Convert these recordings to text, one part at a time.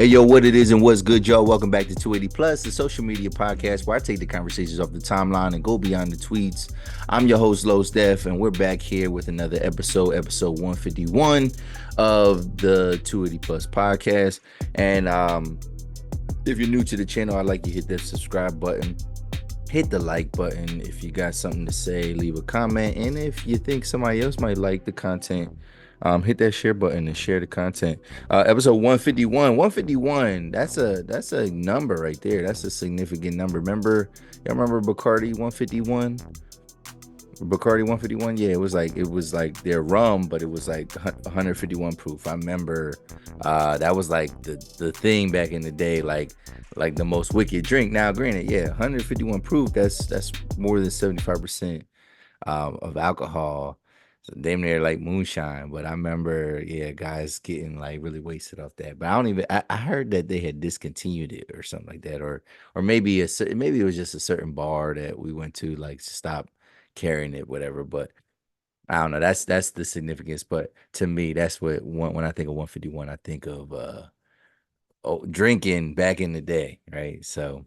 Hey, yo, what it is and what's good, y'all? Welcome back to 280 Plus, the social media podcast where I take the conversations off the timeline and go beyond the tweets. I'm your host, Low Steph, and we're back here with another episode 151 of the 280 Plus podcast. And if you're new to the channel, I'd like you to hit that subscribe button, hit the like button. If you got something to say, leave a comment. And if you think somebody else might like the content, hit that share button and share the content. Episode 151. That's a number right there. That's a significant number. Y'all remember Bacardi 151? Bacardi 151. Yeah, it was like their rum, but it was like 151 proof. I remember that was like the thing back in the day, like the most wicked drink. Now, granted, yeah, 151 proof. That's more than 75% of alcohol. So damn near like moonshine. But I remember, yeah, guys getting like really wasted off that. But I heard that they had discontinued it or something like that, or maybe maybe it was just a certain bar that we went to, like, stop carrying it, whatever. But I don't know. That's the significance. But to me, that's when I think of 151, I think of drinking back in the day, right? So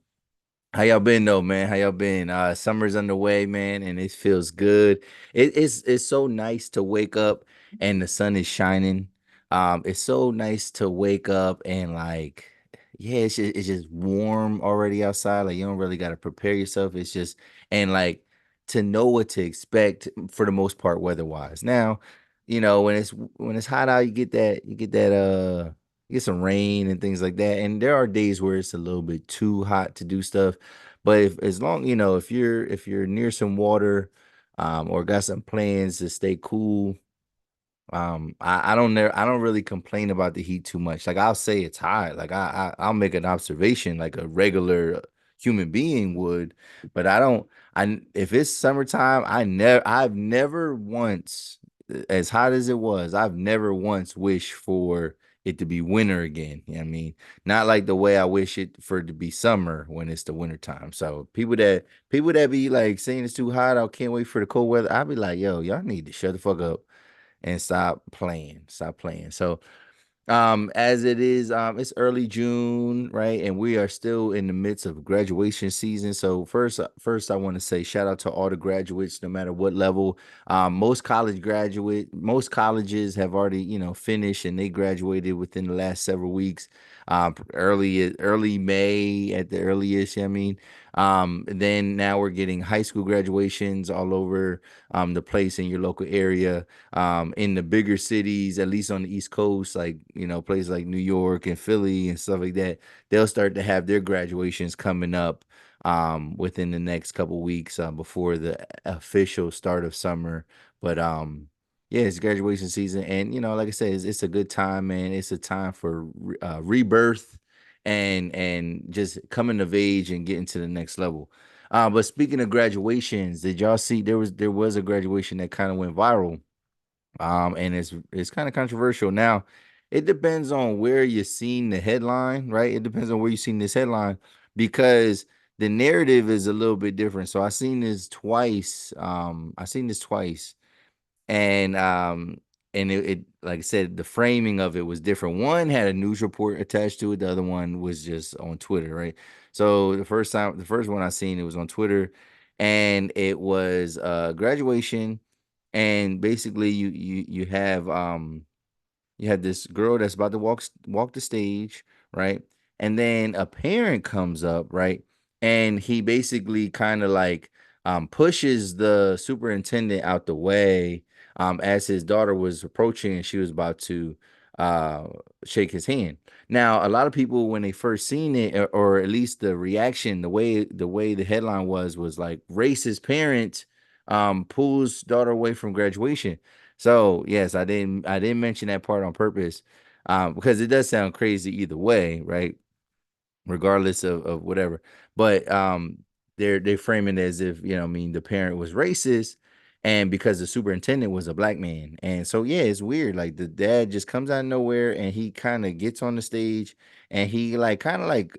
how y'all been though, man? How y'all been? Summer's underway, man, and it feels good. It's so nice to wake up and the sun is shining. It's so nice to wake up and, like, yeah, it's just warm already outside. Like, you don't really got to prepare yourself. It's just, and like, to know what to expect for the most part weather-wise. Now, when it's hot out, you get some rain and things like that. And there are days where it's a little bit too hot to do stuff. But as long, if you're near some water, or got some plans to stay cool, I don't really complain about the heat too much. Like, I'll say it's hot. Like, I'll make an observation like a regular human being would, but I don't. If it's summertime, I've never once, as hot as it was, I've never once wished for it to be winter again. You know what I mean? Not like the way I wish it for it to be summer when it's the winter time. So people that be like saying it's too hot, I can't wait for the cold weather. I'll be like, yo, y'all need to shut the fuck up and stop playing. Stop playing. So, as it is, it's early June, right? And we are still in the midst of graduation season. So first I want to say shout out to all the graduates, no matter what level. Most colleges have already, finished, and they graduated within the last several weeks. Early May at the earliest. I mean, and then now we're getting high school graduations all over the place in your local area. In the bigger cities, at least on the East Coast, like, places like New York and Philly and stuff like that, they'll start to have their graduations coming up within the next couple weeks before the official start of summer. But yeah, it's graduation season, and like I said, it's a good time, man. It's a time for rebirth and just coming of age and getting to the next level. But speaking of graduations, did y'all see there was a graduation that kind of went viral? And it's kind of controversial. Now, it depends on where you're seeing the headline, right? It depends on where you're seeing this headline, because the narrative is a little bit different. So I seen this twice, and it, like I said, the framing of it was different. One had a news report attached to it. The other one was just on Twitter, right? So the first one I seen, it was on Twitter, and it was graduation, and basically you had this girl that's about to walk the stage, right? And then a parent comes up, right? And he basically kind of like pushes the superintendent out the way as his daughter was approaching, and she was about to uh shake his hand. Now, a lot of people, when they first seen it, or at least the reaction, the way the headline was like, racist parent pulls daughter away from graduation. So yes, I didn't mention that part on purpose, because it does sound crazy either way, right? Regardless of whatever. But they frame it as if, I mean, the parent was racist, and because the superintendent was a black man. And so, yeah, it's weird. Like, the dad just comes out of nowhere, and he kind of gets on the stage, and he like kind of like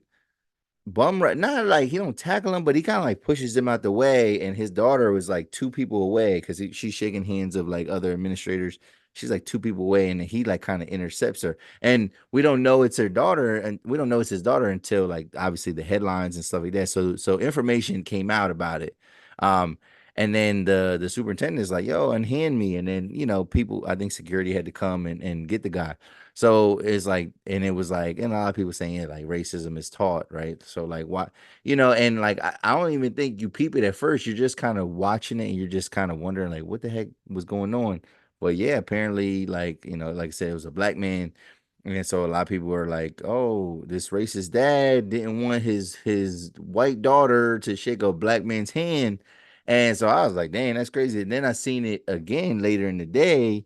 bum right, not like he don't tackle him, but he kind of like pushes him out the way, and his daughter was like two people away, because she's shaking hands of like other administrators. she's like two people away, and then he like kind of intercepts her. And we don't know it's her daughter, and we don't know it's his daughter until like obviously the headlines and stuff like that. So information came out about it. Um, and then the superintendent is like, "Yo, unhand me." And then people, I think security had to come and get the guy. So it's like, and it was like, and a lot of people saying like racism is taught, right? So like, why, and like I don't even think you peep it at first. You're just kind of watching it, and you're just kind of wondering like, what the heck was going on? But yeah, apparently, like like I said, it was a black man. And so a lot of people were like, "Oh, this racist dad didn't want his white daughter to shake a black man's hand." And so I was like, "Dang, that's crazy." And then I seen it again later in the day,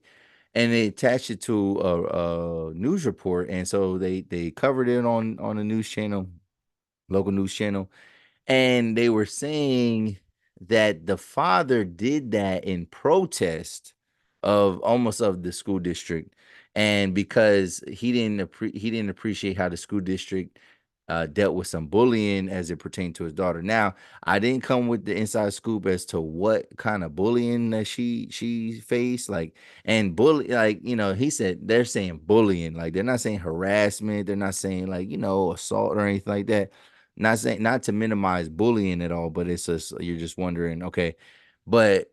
and they attached it to a news report, and so they covered it on a news channel, local news channel, and they were saying that the father did that in protest of almost of the school district, and because he didn't appreciate how the school district dealt with some bullying as it pertained to his daughter. Now, I didn't come with the inside scoop as to what kind of bullying that she faced, like, and bully, like, he said they're saying bullying, like they're not saying harassment, they're not saying like assault or anything like that. Not saying, not to minimize bullying at all, but it's just you're just wondering, okay, but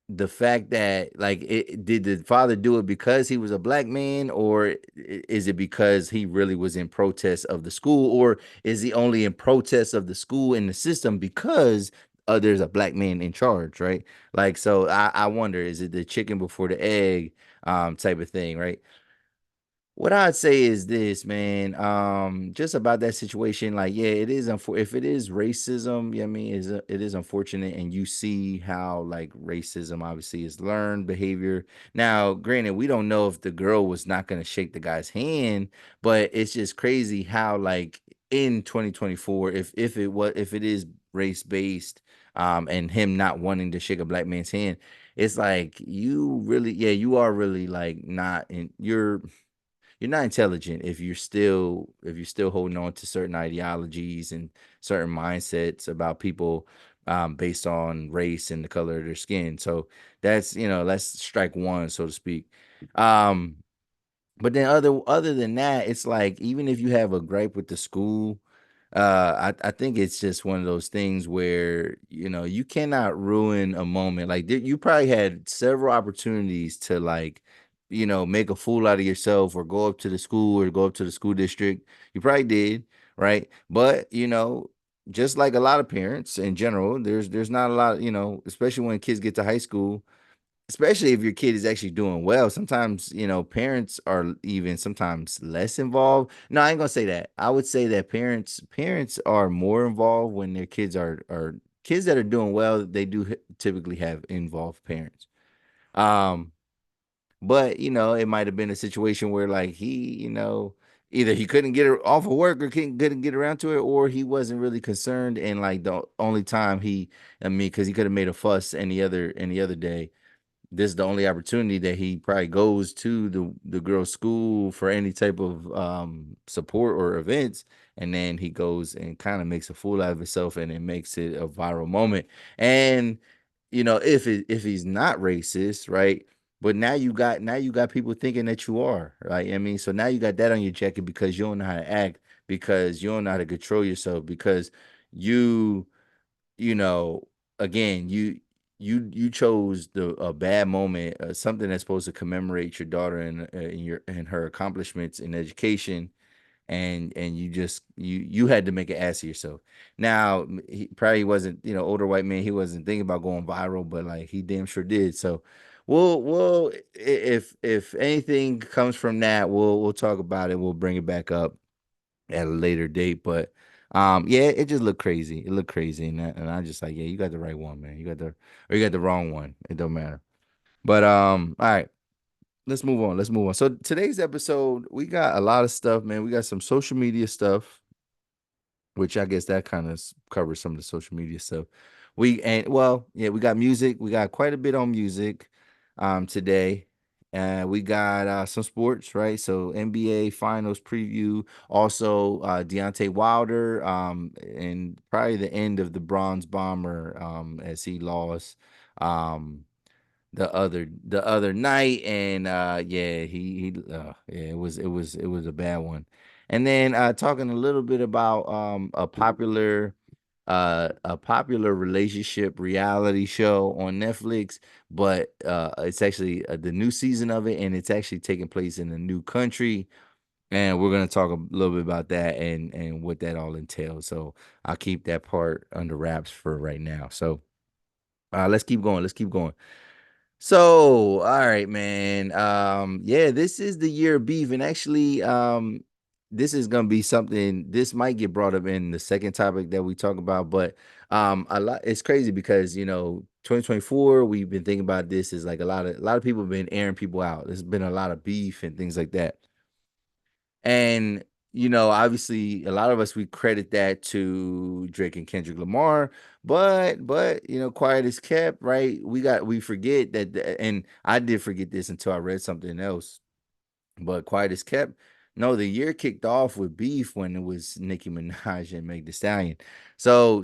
the fact that like did the father do it because he was a black man, or is it because he really was in protest of the school, or is he only in protest of the school and the system because there's a black man in charge, right? Like, so I wonder, is it the chicken before the egg type of thing, right? What I'd say is this, man. Just about that situation, like, yeah, it is if it is racism, I mean, it is unfortunate, and you see how like racism obviously is learned behavior. Now, granted, we don't know if the girl was not gonna shake the guy's hand, but it's just crazy how like in 2024, if it is race based, and him not wanting to shake a black man's hand, it's like you really, yeah, you are really like not in you're not intelligent if you're still holding on to certain ideologies and certain mindsets about people based on race and the color of their skin. So that's strike one, so to speak. Um, but then other than that, it's like even if you have a gripe with the school, I think it's just one of those things where you cannot ruin a moment. Like you probably had several opportunities to like make a fool out of yourself or go up to the school or go up to the school district. You probably did, right? But just like a lot of parents in general, there's not a lot, especially when kids get to high school, especially if your kid is actually doing well. Sometimes parents are even sometimes less involved. No, I ain't gonna say that. I would say that parents are more involved when their kids are kids that are doing well. They do typically have involved parents. um but it might have been a situation where like either he couldn't get her off of work or couldn't get around to it, or he wasn't really concerned, and like the only time I mean, because he could have made a fuss any other day, this is the only opportunity that he probably goes to the girl's school for any type of support or events, and then he goes and kind of makes a fool out of himself, and it makes it a viral moment. And if he's not racist, right? But now you got people thinking that you are, right? I mean, so now you got that on your jacket because you don't know how to act, because you don't know how to control yourself, because you you know, again, you chose the a bad moment, something that's supposed to commemorate your daughter and her accomplishments in education, and you had to make an ass of yourself. Now, he probably wasn't, older white man. He wasn't thinking about going viral, but like he damn sure did. So, if anything comes from that, we'll talk about it. We'll bring it back up at a later date. But yeah, it just looked crazy. It looked crazy, and I just like, yeah, you got the right one, man. You got the wrong one. It don't matter. But all right, let's move on. Let's move on. So today's episode, we got a lot of stuff, man. We got some social media stuff, which I guess that kind of covers some of the social media stuff. Well, yeah, we got music. We got quite a bit on music today. We got some sports, right? So NBA finals preview, also Deontay Wilder, and probably the end of the Bronze Bomber as he lost. Um the other night, and yeah, yeah, it was a bad one. And then talking a little bit about a popular relationship reality show on Netflix, but it's actually the new season of it, and it's actually taking place in a new country. And we're gonna talk a little bit about that and what that all entails. So I'll keep that part under wraps for right now. So let's keep going. Let's keep going. So, all right, man. Yeah, this is the year of beef, and actually, this is gonna be something. This might get brought up in the second topic that we talk about, but a lot. It's crazy because 2024. We've been thinking about this. Is like a lot of people have been airing people out. There's been a lot of beef and things like that. And obviously, a lot of us we credit that to Drake and Kendrick Lamar, but quiet is kept, right? We forget that, and I did forget this until I read something else. But quiet is kept. No, the year kicked off with beef when it was Nicki Minaj and Meg Thee Stallion. So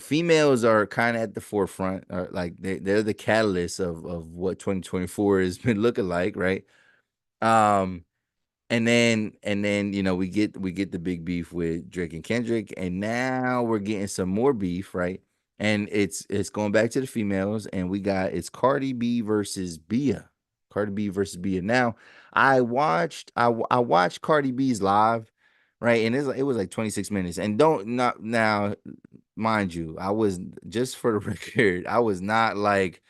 females are kind of at the forefront, or like they're the catalyst of what 2024 has been looking like, right? Um, and then we get the big beef with Drake and Kendrick, and now we're getting some more beef, right? And it's going back to the females, and it's Cardi B versus Beia. Cardi B versus Beia. Now, I watched Cardi B's live, right? And it was like 26 minutes. And don't not now, mind you, I was just for the record, I was not like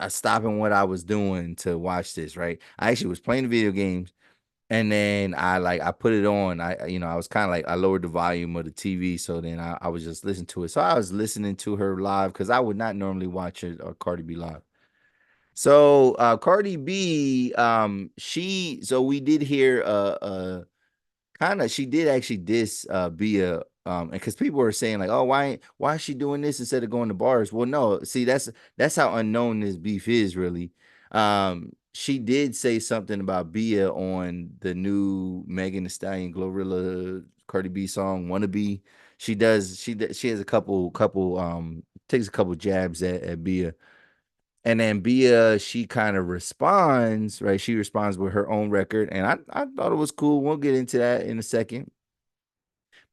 stopping what I was doing to watch this, right? I actually was playing video games, and then I put it on. I was kind of like I lowered the volume of the TV, so then I was just listening to it. So I was listening to her live because I would not normally watch it or Cardi B live. So Cardi B, we did hear kind of she did actually diss Bia, and because people were saying like, oh, why is she doing this instead of going to bars? Well, no, see, that's how unknown this beef is really. She did say something about Bia on the new Megan Thee Stallion Glorilla Cardi B song Wannabe. She has a couple takes a couple jabs at Bia. And then Bia, she kind of responds, right? She responds with her own record. And I thought it was cool. We'll get into that in a second.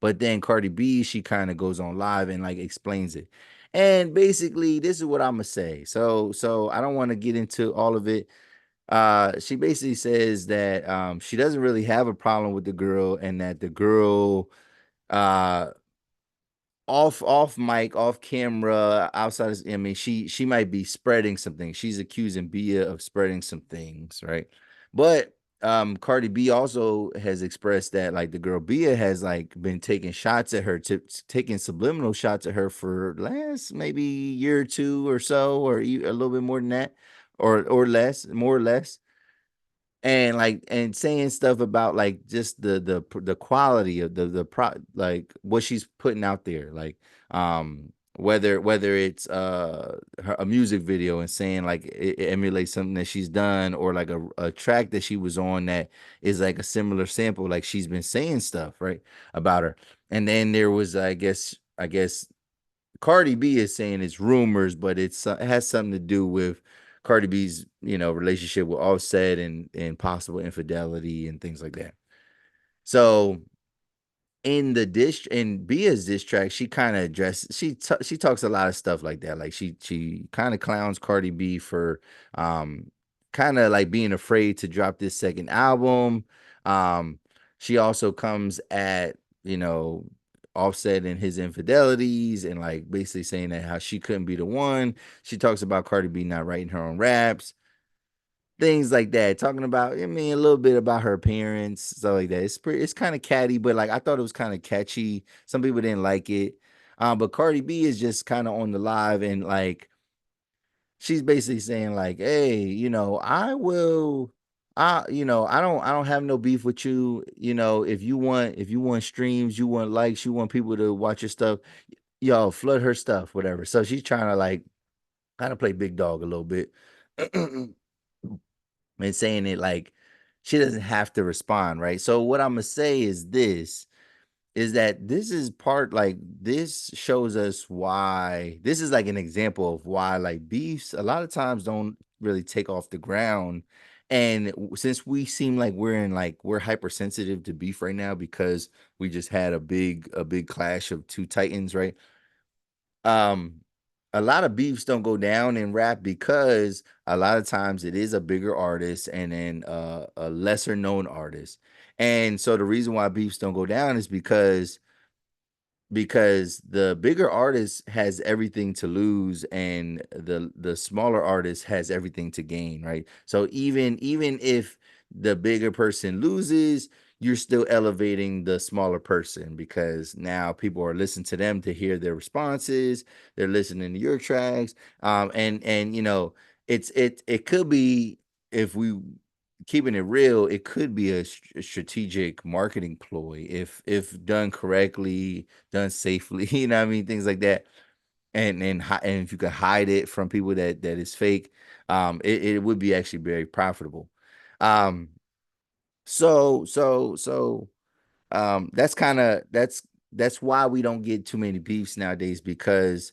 But then Cardi B, she kind of goes on live and like explains it. And basically, this is what I'm gonna say. So I don't want to get into all of it. She basically says that she doesn't really have a problem with the girl, and that the girl uh off mic, off camera, outside of, I mean, she might be spreading some things. She's accusing Bia of spreading some things, right? But Cardi B also has expressed that like the girl Bia has like been taking shots at her, taking subliminal shots at her for last maybe year or two or so, or a little bit more than that, or less, more or less, and like and saying stuff about like just the quality of like what she's putting out there, like whether it's a music video, and saying like it emulates something that she's done, or like a track that she was on that is like a similar sample, like she's been saying stuff right about her. And then there was, I guess Cardi B is saying it's rumors, but it has something to do with Cardi B's relationship with Offset, and possible infidelity and things like that. So in Bia's diss track, she kind of addresses she talks a lot of stuff like that. Like she kind of clowns Cardi B for um kind of like being afraid to drop this second album. Um she also comes at, you know, Offset and his infidelities, and like basically saying that how she couldn't be the one. She talks about Cardi B not writing her own raps, things like that, talking about, I mean, a little bit about her appearance, stuff like that. It's kind of catty, but like I thought it was kind of catchy. Some people didn't like it. But Cardi B is just kind of on the live, and like she's basically saying like, hey, I don't have no beef with you. If you want streams, you want likes, you want people to watch your stuff, yo, flood her stuff, whatever. So she's trying to like kind of play big dog a little bit. And saying it like she doesn't have to respond, right? So what I'm gonna say is this: is that this is part like this shows us why this is like an example of why like beefs a lot of times don't really take off the ground. And since we seem like we're hypersensitive to beef right now because we just had a big clash of two titans, right? um a lot of beefs don't go down in rap because a lot of times it is a bigger artist and then a lesser known artist. And so the reason why beefs don't go down is because the bigger artist has everything to lose and the smaller artist has everything to gain, right? So even if the bigger person loses, you're still elevating the smaller person because now people are listening to them to hear their responses. They're listening to your tracks. And it could be, if we keeping it real, it could be a strategic marketing ploy if done correctly, done safely, you know what I mean, things like that. And if you could hide it from people that is fake, it would be actually very profitable. Um, so that's kind of that's why we don't get too many beefs nowadays, because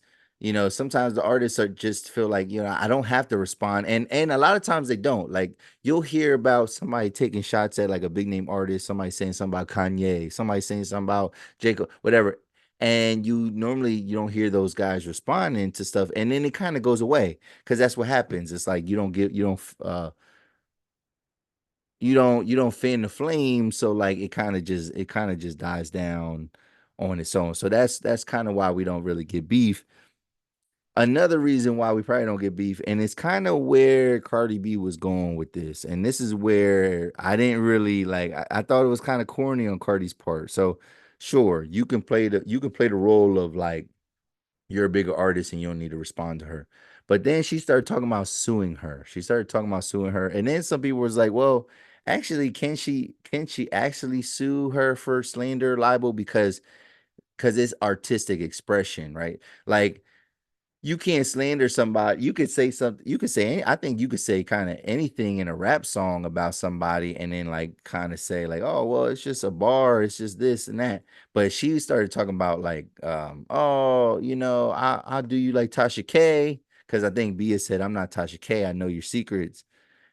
sometimes the artists are just feel like, I don't have to respond, and a lot of times they don't. Like, you'll hear about somebody taking shots at like a big name artist, somebody saying something about Kanye, somebody saying something about Jacob, whatever, and you don't hear those guys responding to stuff, and then it kind of goes away because that's what happens. It's like you don't fan the flame, so like it kind of just dies down on its own. So that's kind of why we don't really get beef. Another reason why we probably don't get beef, and it's kind of where Cardi B was going with this, and this is where I didn't really like. I thought it was kind of corny on Cardi's part. So sure, you can play the role of like, you're a bigger artist and you don't need to respond to her. But then she started talking about suing her. She started talking about suing her. And then some people was like, well, actually, can she actually sue her for slander, libel? Because it's artistic expression, right? Like, you can't slander somebody. You could say something. You could say, I think you could say kind of anything in a rap song about somebody, and then like kind of say like, oh, well, it's just a bar, it's just this and that. But she started talking about like, oh, I'll do you like Tasha K, because I think Bia said, I'm not Tasha K, I know your secrets.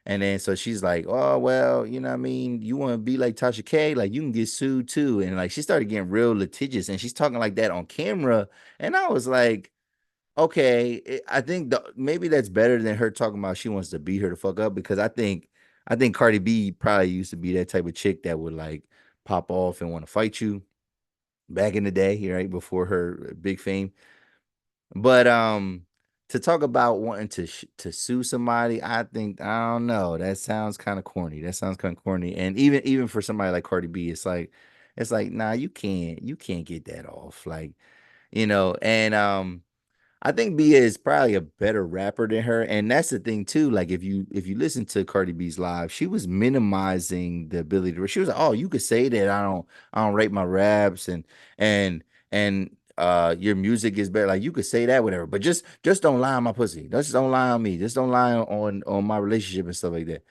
And then so she's like, oh, well, you know what I mean? You want to be like Tasha K, like you can get sued too. And like she started getting real litigious, and she's talking like that on camera. And I was like, okay, I think maybe that's better than her talking about she wants to beat her to fuck up, because I think Cardi B probably used to be that type of chick that would like pop off and want to fight you back in the day, right before her big fame. But to talk about wanting to sue somebody, I don't know. That sounds kind of corny. That sounds kind of corny. And even for somebody like Cardi B, it's like, nah, you can't get that off. Like, and I think Bia is probably a better rapper than her, and that's the thing too. Like, if you listen to Cardi B's live, she was minimizing the ability to. She was like, "Oh, you could say that I don't rate my raps, and your music is better. Like, you could say that, whatever, but just don't lie on my pussy. Just don't lie on me. Just don't lie on my relationship and stuff like that."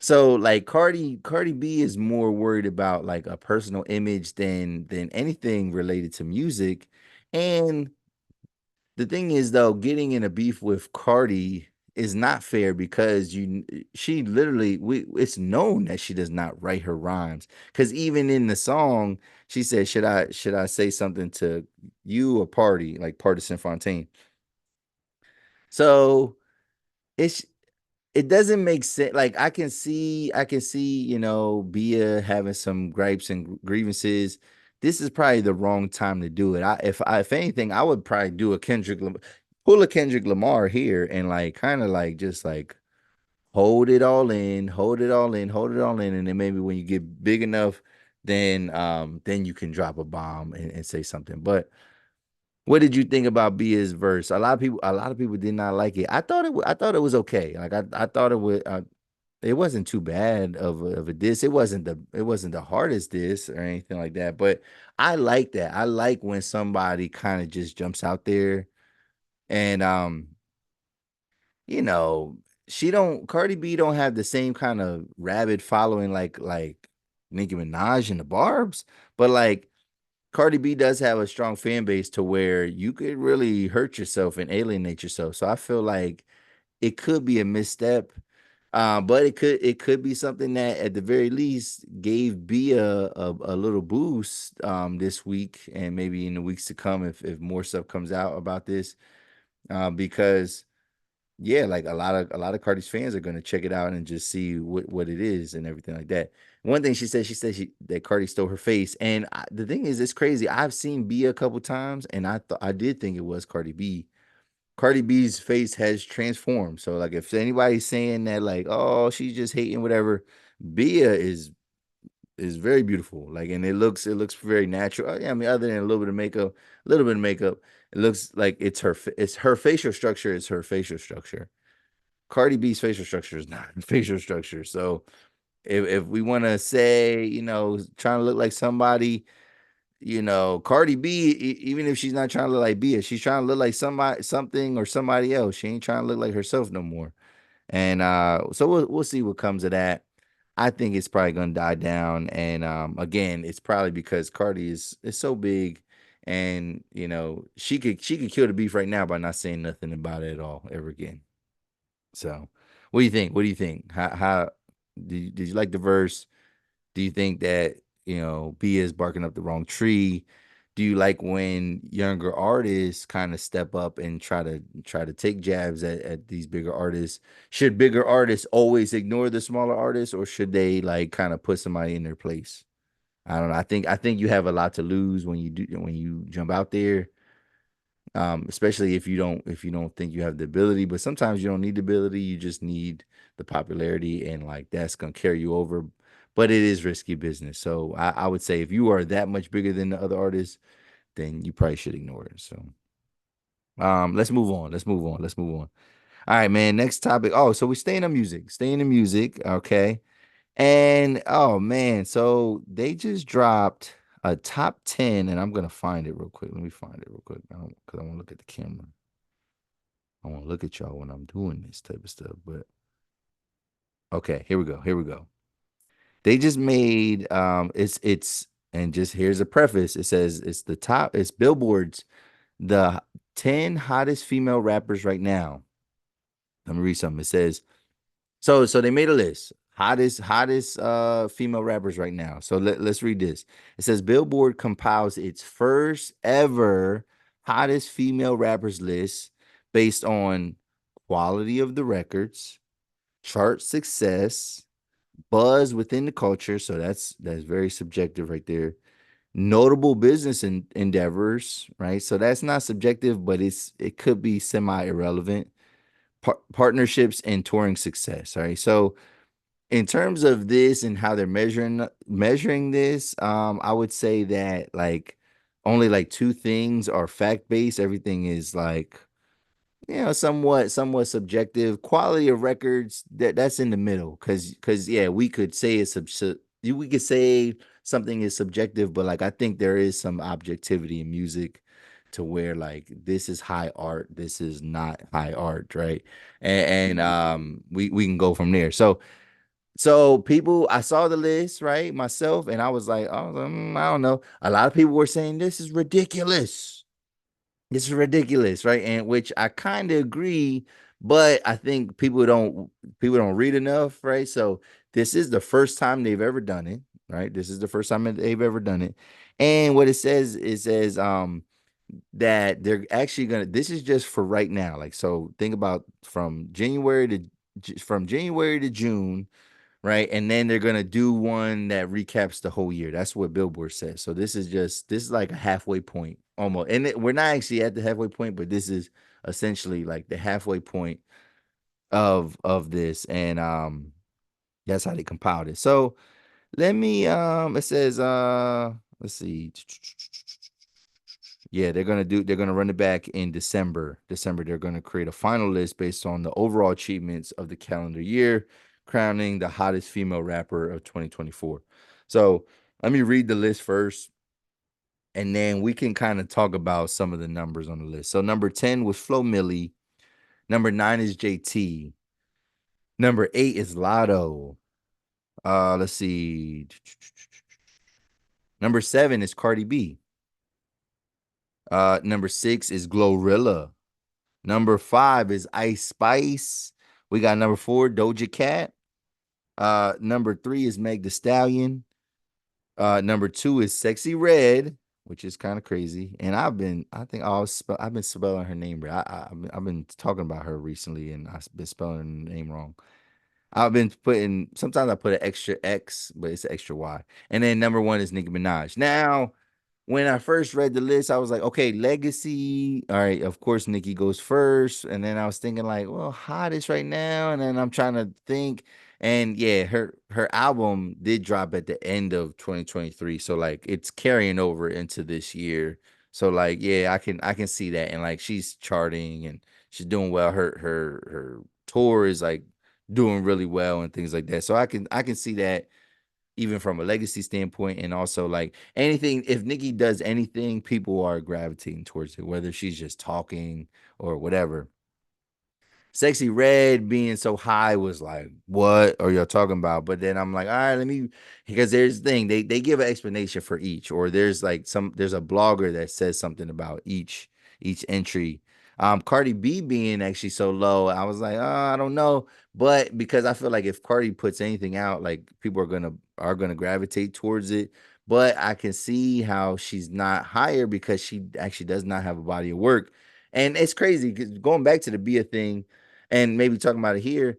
So like Cardi B is more worried about like a personal image than anything related to music. And the thing is, though, getting in a beef with Cardi is not fair because she literally it's known that she does not write her rhymes. Because even in the song, she said, "Should I say something to you or Party, like Partisan Fontaine?" So it's it doesn't make sense. Like, I can see, Bia having some gripes and grievances. This is probably the wrong time to do it. If anything, I would probably do pull a Kendrick Lamar here and like kind of like just like hold it all in, hold it all in, hold it all in, and then maybe when you get big enough, then you can drop a bomb and say something. But what did you think about Bia's verse? A lot of people did not like it. I thought it was okay. Like, I thought it wasn't too bad of a diss. It wasn't the hardest diss or anything like that. But I like that. I like when somebody kind of just jumps out there and you know, Cardi B don't have the same kind of rabid following like Nicki Minaj and the Barb's, but like Cardi B does have a strong fan base to where you could really hurt yourself and alienate yourself. So I feel like it could be a misstep. But it could be something that at the very least gave Beia a little boost this week and maybe in the weeks to come if more stuff comes out about this. Because yeah, like a lot of Cardi's fans are gonna check it out and just see what it is and everything like that. One thing she said that Cardi stole her face, and the thing is, it's crazy. I've seen Beia a couple times, and I did think it was Cardi B. Cardi B's face has transformed. So like if anybody's saying that like, oh, she's just hating whatever, Bia is very beautiful. Like and it looks very natural. Yeah, I mean, other than a little bit of makeup, it looks like it's her facial structure is her facial structure. Cardi B's facial structure is not facial structure. So if we want to say, trying to look like somebody, Cardi B, even if she's not trying to look like Bia, she's trying to look like somebody, something, or somebody else. She ain't trying to look like herself no more. And so we'll see what comes of that. I think it's probably gonna die down. And again, it's probably because Cardi is so big, and she could kill the beef right now by not saying nothing about it at all ever again. So, what do you think? What do you think? How did you like the verse? Do you think that, Bia is barking up the wrong tree? Do you like when younger artists kind of step up and try to take jabs at these bigger artists? Should bigger artists always ignore the smaller artists, or should they like kind of put somebody in their place? I don't know. I think you have a lot to lose when you jump out there, especially if you don't think you have the ability. But sometimes you don't need the ability, you just need the popularity, and like that's gonna carry you over. But it is risky business. So I would say if you are that much bigger than the other artists, then you probably should ignore it. So let's move on. Let's move on. Let's move on. All right, man. Next topic. Oh, so we stay in the music. Stay in the music. Okay. And oh man, so they just dropped a top 10, and I'm gonna find it real quick. Let me find it real quick. Because I want to look at the camera. I want to look at y'all when I'm doing this type of stuff. But okay, here we go. Here we go. They just made it's and just here's a preface. It says it's Billboard's the 10 hottest female rappers right now. Let me read something. It says so they made a list. Hottest female rappers right now. So let's read this. It says Billboard compiles its first ever hottest female rappers list based on quality of the records, chart success, buzz within the culture. So that's very subjective right there. Notable business endeavors, right? So that's not subjective, but it could be semi irrelevant. Partnerships and touring success. All right. So in terms of this and how they're measuring this, I would say that like only like two things are fact based. Everything is like somewhat subjective. Quality of records that's in the middle because yeah, we could say we could say something is subjective, but like I think there is some objectivity in music to where like this is high art, this is not high art, right? And we can go from there. So people, I saw the list, right, myself, and I don't know. A lot of people were saying this is ridiculous. This is ridiculous, right? And which I kind of agree, but I think people don't read enough, right? So this is the first time they've ever done it, right? This is the first time that they've ever done it. And what it says that they're actually gonna this is just for right now. Like so think about from January to June, right? And then they're gonna do one that recaps the whole year. That's what Billboard says. So this is like a halfway point almost, and we're not actually at the halfway point, but this is essentially like the halfway point of this, and that's how they compiled it. So let me it says let's see. Yeah, they're gonna run it back in December. December, they're gonna create a final list based on the overall achievements of the calendar year, crowning the hottest female rapper of 2024. So let me read the list first, and then we can kind of talk about some of the numbers on the list. So number 10 was Flo Milli, number 9 is JT, number 8 is Lotto. Let's see. Number 7 is Cardi B. Number 6 is Glorilla. Number 5 is Ice Spice. We got number 4, Doja Cat. Number 3 is Meg The Stallion. Number 2 is Sexy Red, which is kind of crazy. And I've been spelling her name right. I've been talking about her recently, and I've been spelling her name wrong. I've been putting sometimes I put an extra X, but it's an extra Y. And then number 1 is Nicki Minaj. Now, when I first read the list, I was like, okay, legacy. All right, of course, Nicki goes first. And then I was thinking, like, well, hottest right now. And then I'm trying to think. And yeah, her album did drop at the end of 2023. So like it's carrying over into this year. So like, yeah, I can see that. And like she's charting and she's doing well. Her tour is like doing really well and things like that. So I can see that even from a legacy standpoint, and also like anything, if Nicki does anything, people are gravitating towards it, whether she's just talking or whatever. Sexy Red being so high was like, what are y'all talking about? But then I'm like, all right, let me, because there's the thing, they give an explanation for each, or there's like there's a blogger that says something about each entry. Cardi B being actually so low, I was like, oh, I don't know. But because I feel like if Cardi puts anything out, like people are gonna gravitate towards it. But I can see how she's not higher because she actually does not have a body of work. And it's crazy because going back to the Bia thing, and maybe talking about it here.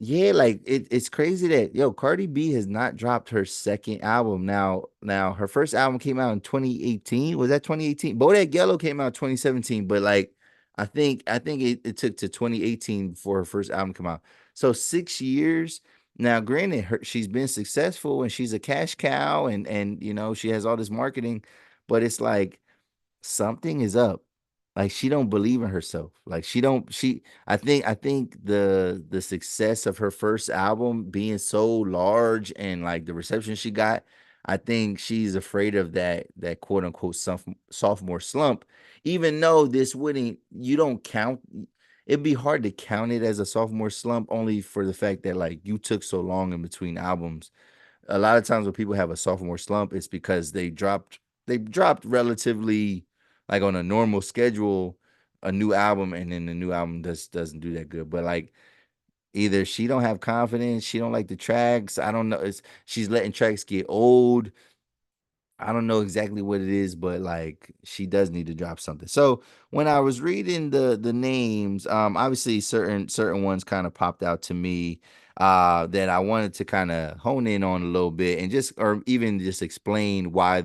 Yeah, like it's crazy that Cardi B has not dropped her second album. Now her first album came out in 2018. Was that 2018? Bodak Yellow came out 2017, but like I think it took to 2018 before her first album come out. So 6 years. Now, granted, she's been successful and she's a cash cow, and she has all this marketing, but it's like something is up. Like she don't believe in herself. Like she don't she I think the success of her first album being so large and like the reception she got, I think she's afraid of that quote unquote sophomore slump. Even though this wouldn't you don't count it'd be hard to count it as a sophomore slump only for the fact that like you took so long in between albums. A lot of times when people have a sophomore slump, it's because they dropped relatively like on a normal schedule a new album, and then the new album doesn't do that good. But like either she don't have confidence, she don't like the tracks. I don't know. She's letting tracks get old. I don't know exactly what it is, but like she does need to drop something. So when I was reading the names, obviously certain ones kind of popped out to me that I wanted to kind of hone in on a little bit and just or even just explain why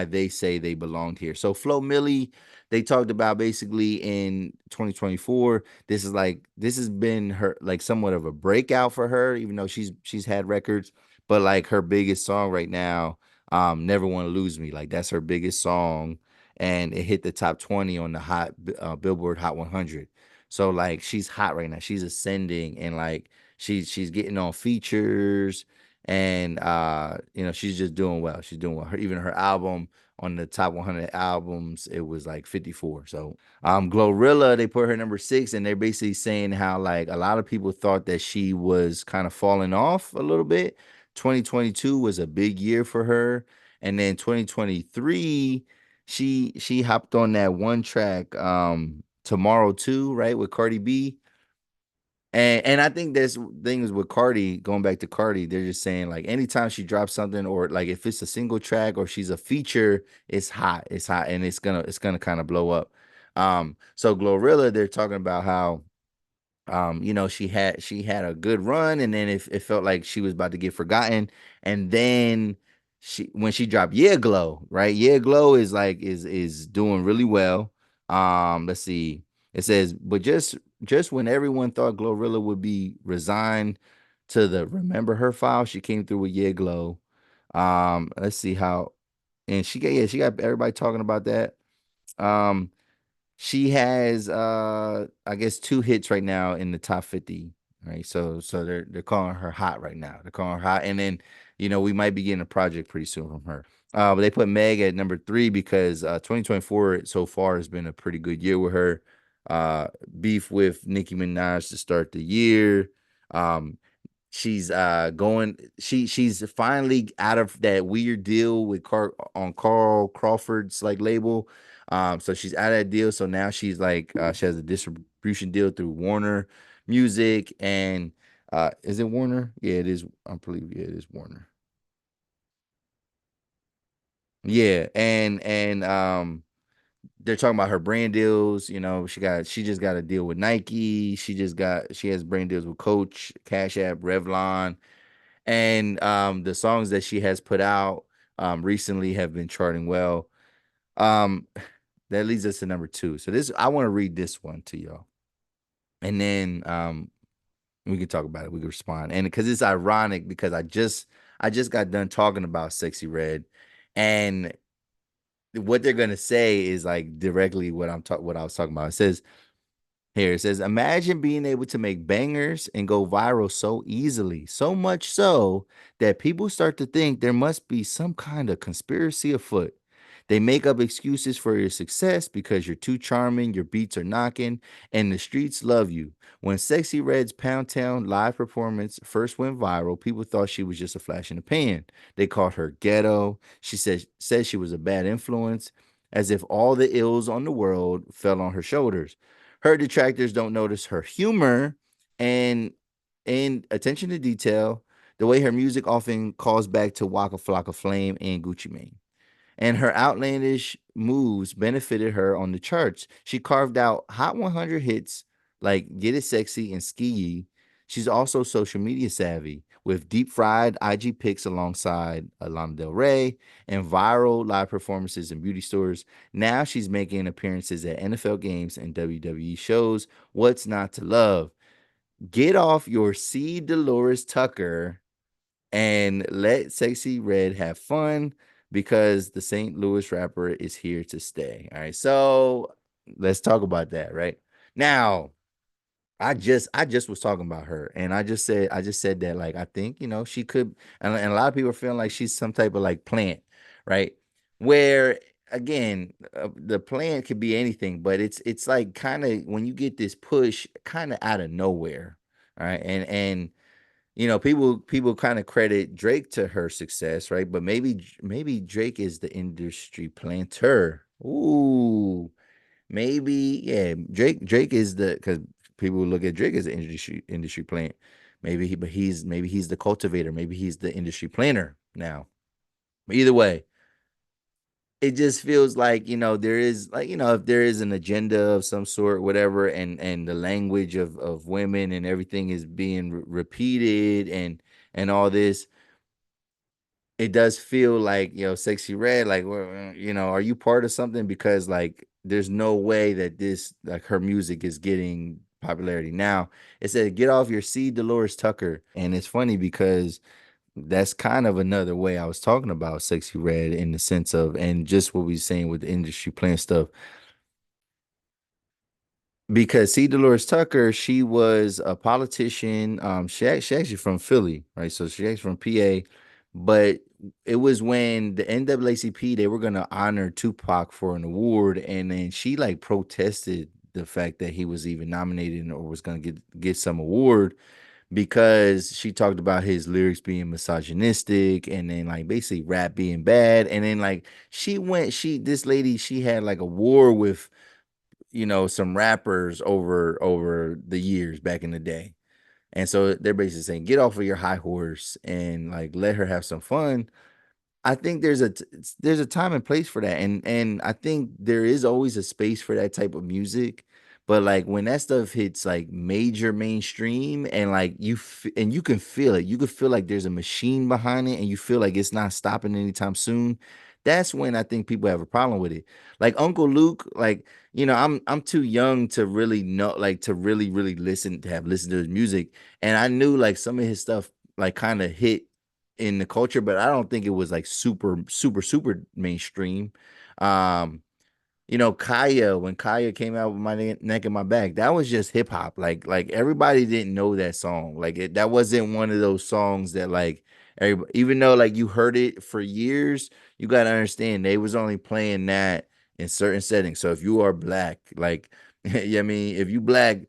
they say they belonged here. So Flo Millie, they talked about basically in 2024. This has been her like somewhat of a breakout for her, even though she's had records, but like her biggest song right now, Never Want to Lose Me. Like that's her biggest song, and it hit the top 20 on the Billboard Hot 100. So like she's hot right now. She's ascending, and like she's getting on features, and she's just doing well. She's doing well. Even her album on the top 100 albums, it was like 54. So Glorilla, they put her number 6, and they're basically saying how like a lot of people thought that she was kind of falling off a little bit. 2022 was a big year for her, and then 2023 she hopped on that one track, Tomorrow Too, right, with Cardi B. And I think there's things with Cardi, going back to Cardi, they're just saying like anytime she drops something, or like if it's a single track or she's a feature, it's hot, and it's gonna kind of blow up. So Glorilla, they're talking about how she had a good run, and then it felt like she was about to get forgotten. And then when she dropped Yeah Glow, right? Yeah Glow is doing really well. Let's see. It says, but just when everyone thought Glorilla would be resigned to the Remember Her file, she came through with Yeah Glow. Let's see how, and she got everybody talking about that. Um, she has I guess 2 hits right now in the top 50. Right. So they're calling her hot right now. They're calling her hot. And then, we might be getting a project pretty soon from her. But they put Meg at number 3 because 2024 so far has been a pretty good year with her. Uh Beef with Nicki Minaj to start the year. Um she's finally out of that weird deal with Carl Crawford's like label. So she's out of that deal. So now she's like she has a distribution deal through Warner Music and is it Warner? Yeah, it is. I believe yeah, it is Warner. Yeah, and they're talking about her brand deals. She just got a deal with Nike. She has brand deals with Coach, Cash App, Revlon, and the songs that she has put out recently have been charting well. Um, that leads us to number two. So this I want to read this one to y'all, and then we can talk about it. We can respond, and because it's ironic because I just got done talking about Sexy Red, and what they're gonna say is like directly what I was talking about. It says here, it says, imagine being able to make bangers and go viral so easily, so much so that people start to think there must be some kind of conspiracy afoot. They make up excuses for your success because you're too charming, your beats are knocking, and the streets love you. When Sexy Red's Pound Town live performance first went viral, people thought she was just a flash in the pan. They called her ghetto. She said she was a bad influence, as if all the ills on the world fell on her shoulders. Her detractors don't notice her humor and attention to detail, the way her music often calls back to Waka Flocka Flame and Gucci Mane. And her outlandish moves benefited her on the charts. She carved out Hot 100 hits like Get It Sexy and Ski Yee. She's also social media savvy with deep fried IG pics alongside Lana Del Rey and viral live performances in beauty stores. Now she's making appearances at NFL games and WWE shows. What's not to love? Get off your C. Dolores Tucker and let Sexy Red have fun because the St. Louis rapper is here to stay. All right. So let's talk about that, right? Now, I just was talking about her and I just said that like I think, she could and a lot of people are feeling like she's some type of like plant, right? Where again, the plant could be anything, but it's like kind of when you get this push kind of out of nowhere, all right? And people kind of credit Drake to her success, right? But maybe Drake is the industry planter. Ooh, maybe yeah. Drake is the because people look at Drake as an industry plant. Maybe he's the cultivator. Maybe he's the industry planner now. But either way, it just feels like there is like if there is an agenda of some sort whatever and the language of women and everything is being repeated and all this, it does feel like Sexy Red, like are you part of something? Because like there's no way that this like her music is getting popularity now. It said get off your C. Dolores Tucker, and it's funny because that's kind of another way I was talking about Sexy Red in the sense of, and just what we saying with the industry playing stuff. Because C. Dolores Tucker, she was a politician. She actually from Philly, right? So she actually from PA, but it was when the NAACP they were gonna honor Tupac for an award, and then she like protested the fact that he was even nominated or was gonna get some award because she talked about his lyrics being misogynistic and then like basically rap being bad, and then like she this lady she had like a war with some rappers over the years back in the day. And so they're basically saying, get off of your high horse and like let her have some fun. I think there's a time and place for that, and I think there is always a space for that type of music. But like when that stuff hits like major mainstream and like and you can feel it, you can feel like there's a machine behind it, and you feel like it's not stopping anytime soon. That's when I think people have a problem with it. Like Uncle Luke, like I'm too young to really know, like to really listen to have listened to his music, and I knew like some of his stuff like kind of hit in the culture, but I don't think it was like super mainstream. Um, Kaya, when Kaya came out with my neck and my back, that was just hip hop. Like everybody didn't know that song. That wasn't one of those songs that like everybody, even though like you heard it for years, you gotta understand they was only playing that in certain settings. So if you are black, like yeah, I mean, if you black,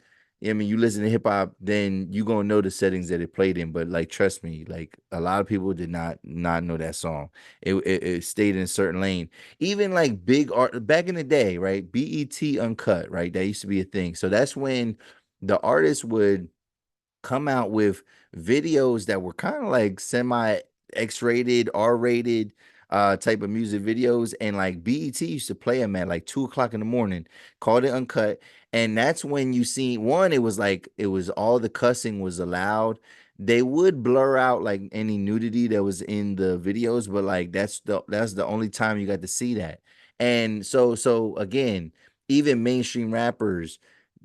I mean, you listen to hip hop, then you gonna know the settings that it played in. But like, trust me, like a lot of people did not know that song. It stayed in a certain lane. Even like big art back in the day, right? BET Uncut, right? That used to be a thing. So that's when the artist would come out with videos that were kind of like semi X-rated, R-rated type of music videos. And like BET used to play them at like 2 o'clock in the morning, called it Uncut. And that's when you see one, it was like it was all the cussing was allowed. They would blur out like any nudity that was in the videos, but like that's the only time you got to see that. And so again, even mainstream rappers,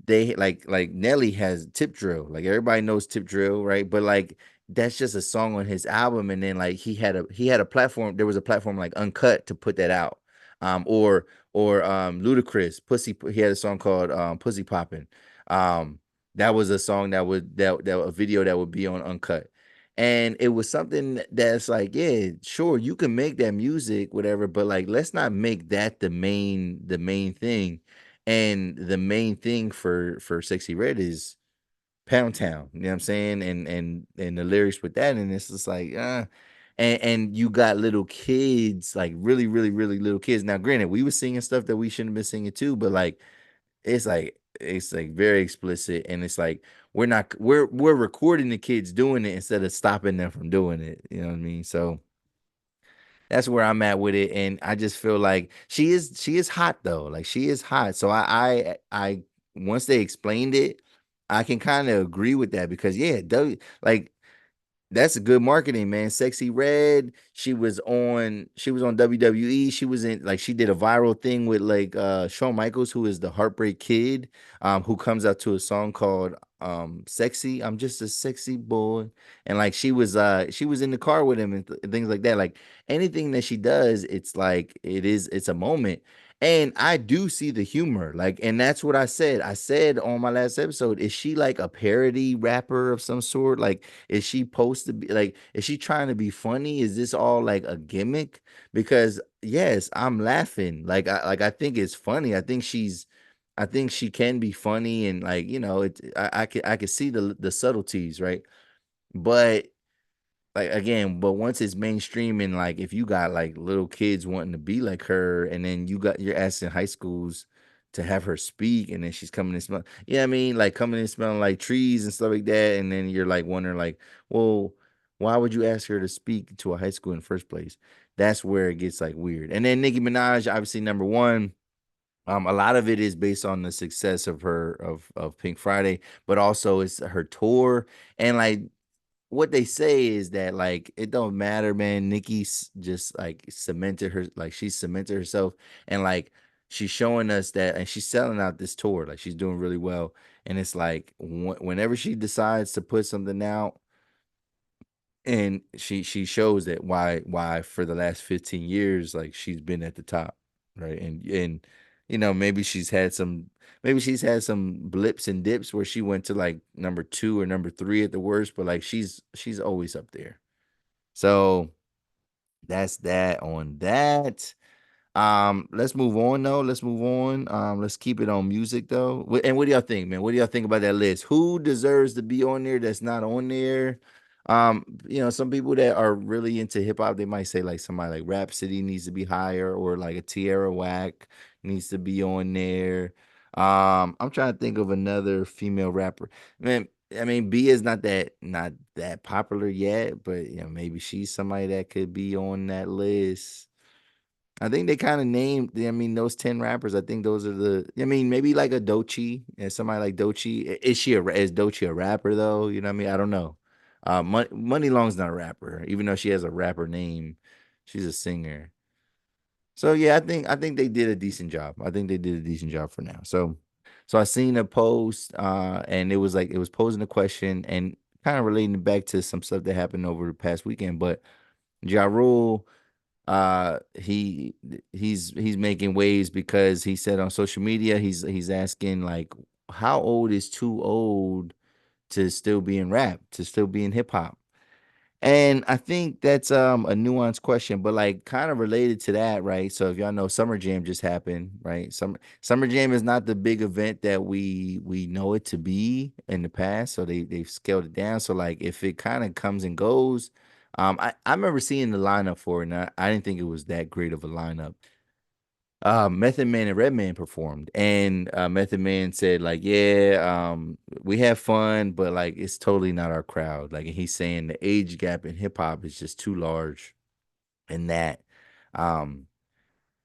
they like Nelly has Tip Drill. Like everybody knows Tip Drill, right? But like that's just a song on his album, and then like he had a platform. There was a platform like Uncut to put that out. Or Ludacris, Pussy. He had a song called Pussy Poppin'. That was a song that a video that would be on Uncut. And it was something that's like, yeah, sure, you can make that music, whatever, but like let's not make that the main thing. And the main thing for Sexy Red is Pound Town. You know what I'm saying? And the lyrics with that, and it's just like, and you got little kids, like really, really, really little kids. Now, granted, we were singing stuff that we shouldn't have been singing too, but it's like very explicit, and it's like we're recording the kids doing it instead of stopping them from doing it. You know what I mean? So that's where I'm at with it, and I just feel like she is hot though. Like she is hot. So I once they explained it, I can kind of agree with that because yeah, like that's a good marketing, man. Sexy Red. She was on WWE. She was in like she did a viral thing with like Shawn Michaels, who is the Heartbreak Kid, who comes out to a song called Sexy. I'm just a sexy boy. And like she was in the car with him and things like that. Like anything that she does, it's like it's a moment. And I do see the humor. Like, and that's what I said. I said on my last episode, is she like a parody rapper of some sort? Like, is she supposed to be like, is she trying to be funny? Is this all like a gimmick? Because yes, I'm laughing. Like I think it's funny. I think she can be funny, and like, I can see the subtleties, right? But like again, but once it's mainstream, and like if you got like little kids wanting to be like her, and then you're asking high schools to have her speak, and then she's coming and smell, I mean, like coming and smelling like trees and stuff like that, and then you're like wondering like, well, why would you ask her to speak to a high school in the first place? That's where it gets like weird. And then Nicki Minaj, obviously number one. A lot of it is based on the success of her of Pink Friday, but also it's her tour. And like what they say is that like it don't matter, man. Nikki's just like cemented her, like she's cemented herself, and like she's showing us that, and she's selling out this tour, like she's doing really well. And it's like whenever she decides to put something out, and she shows that why for the last 15 years like she's been at the top, right? And maybe she's had some blips and dips where she went to like number 2 or number 3 at the worst, but like she's always up there. So that's that on that. Let's move on though. Let's move on. Let's keep it on music though. And what do y'all think, man? What do y'all think about that list? Who deserves to be on there that's not on there? Some people that are really into hip hop, they might say like somebody like Rhapsody needs to be higher, or like a Tierra Whack needs to be on there. I'm trying to think of another female rapper. Man, I mean, B is not that popular yet, but maybe she's somebody that could be on that list. I think they kind of named, I mean, those 10 rappers. I think those are I mean, maybe like a Doechii, and somebody like Doechii. Is Doechii a rapper though? You know what I mean? I don't know. Money Long's not a rapper, even though she has a rapper name. She's a singer. So yeah, I think they did a decent job. I think they did a decent job for now. So I seen a post, and it was like it was posing a question and kind of relating it back to some stuff that happened over the past weekend. But Ja Rule, he's making waves because he said on social media he's asking like, how old is too old to still be in rap, to still be in hip hop? And I think that's a nuanced question, but like kind of related to that, right? So if y'all know Summer Jam just happened, right? Summer Jam is not the big event that we know it to be in the past. So they've scaled it down. So like if it kind of comes and goes, I remember seeing the lineup for it, and I didn't think it was that great of a lineup. Method Man and Redman performed, and Method Man said like, "Yeah, we have fun, but like it's totally not our crowd." Like, and he's saying the age gap in hip hop is just too large, and that um,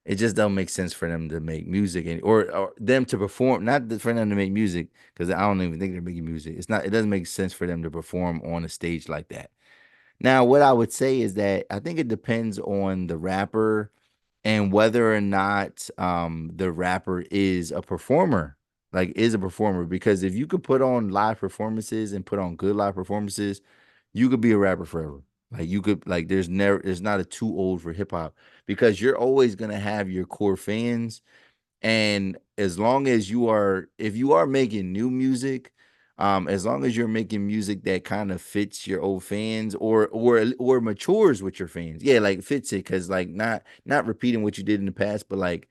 it just don't make sense for them to make music and or them to perform. Not for them to make music because I don't even think they're making music. It's not. It doesn't make sense for them to perform on a stage like that. Now, what I would say is that I think it depends on the rapper and whether or not the rapper is a performer, like is a performer. Because if you could put on live performances and put on good live performances, you could be a rapper forever. Like you could like there's not a too old for hip hop because you're always gonna have your core fans, and as long as you are, if you are making new music, as long as you're making music that kind of fits your old fans or matures with your fans, yeah, like fits it, because like not repeating what you did in the past, but like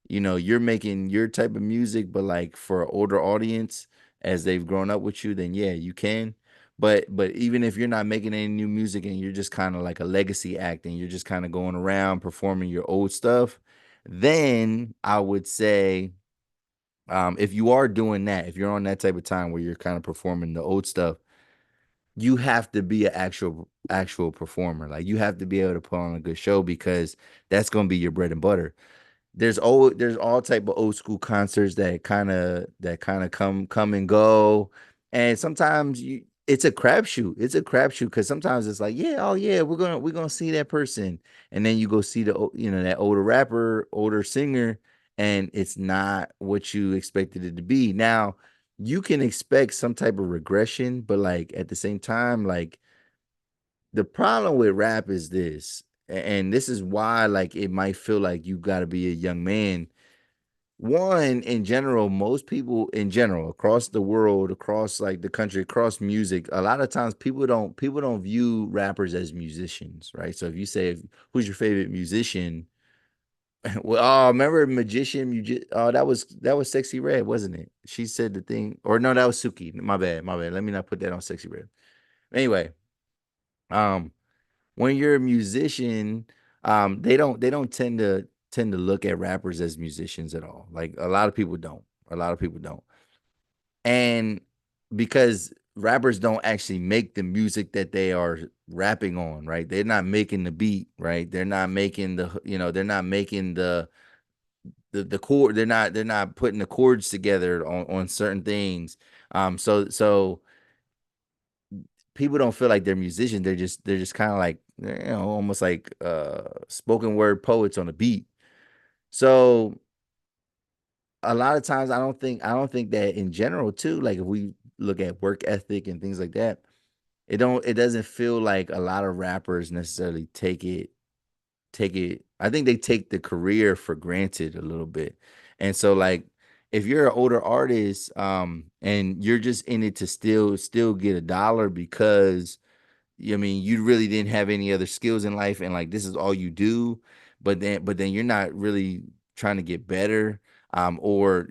you're making your type of music, but like for an older audience as they've grown up with you, then yeah, you can. But even if you're not making any new music and you're just kind of like a legacy act and you're just kind of going around performing your old stuff, then I would say if you are doing that, if you're on that type of time where you're kind of performing the old stuff, you have to be an actual performer. Like you have to be able to put on a good show because that's going to be your bread and butter. There's all type of old school concerts that kind of come and go, and sometimes it's a crapshoot. It's a crapshoot because sometimes it's like, yeah, oh yeah, we're gonna see that person, and then you go see that older rapper, older singer, and it's not what you expected it to be. Now you can expect some type of regression, but like at the same time, like the problem with rap is this, and this is why like it might feel like you got to be a young man. One, in general, most people in general across the world, across like the country, across music, a lot of times people don't view rappers as musicians, right? So if you say who's your favorite musician, well, oh, remember Magician? Oh, that was Sexy Red, wasn't it? She said the thing, or no, that was Suki. My bad, my bad. Let me not put that on Sexy Red. Anyway, um, when you're a musician, they don't tend to look at rappers as musicians at all. Like a lot of people don't. A lot of people don't. And because rappers don't actually make the music that they are rapping on, right? They're not making the beat, right? They're not making they're not making the chord, they're not putting the chords together on certain things. So people don't feel like they're musicians. They're just kind of like almost like spoken word poets on a beat. So a lot of times I don't think that in general too, like if we look at work ethic and things like that, it doesn't feel like a lot of rappers necessarily take it. I think they take the career for granted a little bit. And so like if you're an older artist and you're just in it to still get a dollar because I mean, you really didn't have any other skills in life, and like this is all you do. But then you're not really trying to get better, or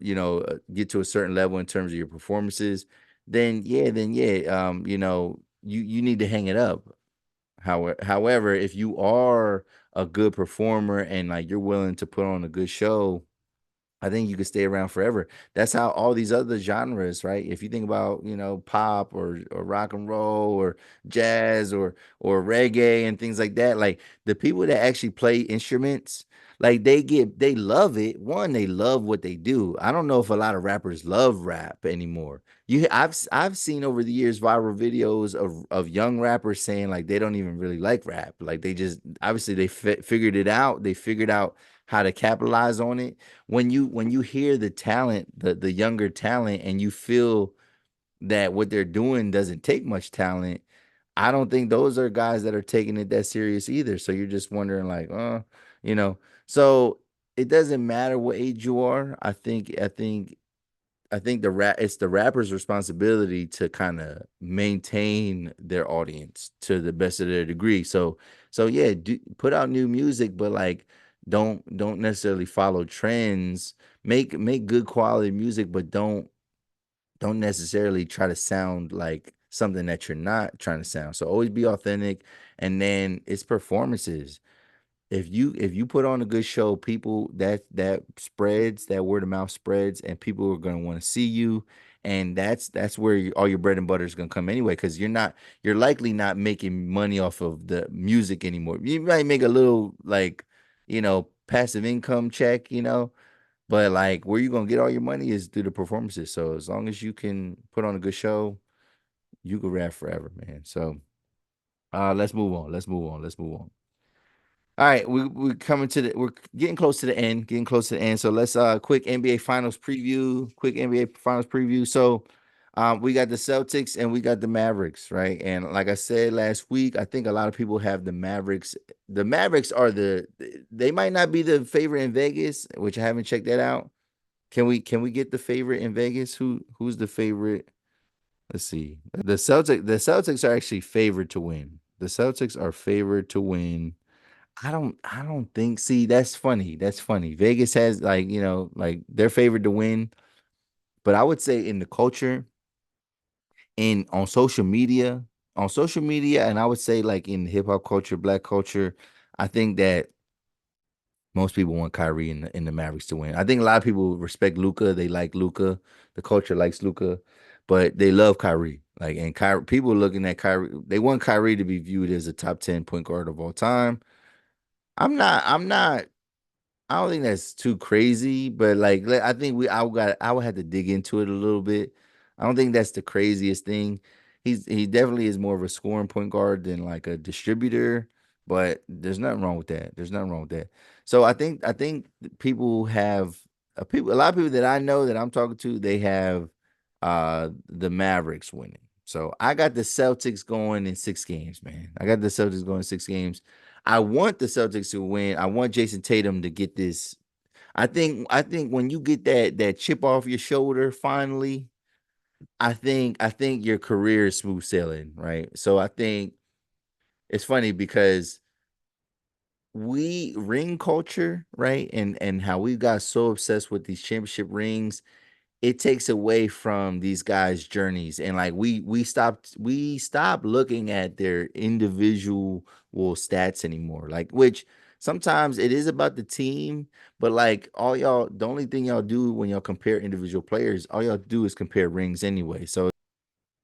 get to a certain level in terms of your performances. Then yeah, you need to hang it up. However, if you are a good performer and like you're willing to put on a good show, I think you could stay around forever. That's how all these other genres, right? If you think about, pop or rock and roll or jazz or reggae and things like that, like the people that actually play instruments, like they love it. One, they love what they do. I don't know if a lot of rappers love rap anymore. I've seen over the years viral videos of young rappers saying like they don't even really like rap. Like they just obviously they figured it out. They figured out how to capitalize on it. When you hear the talent, the younger talent, and you feel that what they're doing doesn't take much talent, I don't think those are guys that are taking it that serious either. So you're just wondering like, you know. So it doesn't matter what age you are. I think think it's the rapper's responsibility to kind of maintain their audience to the best of their degree. So yeah, put out new music, but like don't necessarily follow trends. Make good quality music, but don't necessarily try to sound like something that you're not trying to sound. So always be authentic, and then it's performances. If you put on a good show, people that spreads, that word of mouth spreads, and people are going to want to see you, and that's where all your bread and butter is going to come anyway, because you're likely not making money off of the music anymore. You might make a little, like, passive income check, but like where you going to get all your money is through the performances. So as long as you can put on a good show, you can rap forever, man. So let's move on. Let's move on. Let's move on. All right, we're getting close to the end, getting close to the end. So let's quick NBA Finals preview, quick NBA Finals preview. So we got the Celtics and we got the Mavericks, right? And like I said last week, I think a lot of people have the Mavericks. The Mavericks are they might not be the favorite in Vegas, which I haven't checked that out. Can we get the favorite in Vegas? Who's the favorite? Let's see. The Celtics are actually favored to win. The Celtics are favored to win. I don't think, see, that's funny. That's funny. Vegas has, like, like they're favored to win, but I would say in the culture, in on social media, and I would say like in hip hop culture, black culture, I think that most people want Kyrie in the Mavericks to win. I think a lot of people respect Luca. They like Luca. The culture likes Luca, but they love Kyrie. Like, and Kyrie, people looking at Kyrie, they want Kyrie to be viewed as a top 10 point guard of all time. I'm not I don't think that's too crazy, but like I think I would have to dig into it a little bit. I don't think that's the craziest thing. He definitely is more of a scoring point guard than like a distributor, but there's nothing wrong with that. There's nothing wrong with that. So I think people have a lot of people that I know that I'm talking to, they have the Mavericks winning. So I got the Celtics going in 6 games, man. I got the Celtics going in 6 games. I want the Celtics to win. I want Jason Tatum to get this. I think when you get that chip off your shoulder finally, I think your career is smooth sailing, right? So I think it's funny because we ring culture, right? And how we got so obsessed with these championship rings, it takes away from these guys' journeys, and like we stopped looking at their individual stats anymore, like, which sometimes it is about the team, but like the only thing y'all do when y'all compare individual players, all y'all do is compare rings anyway.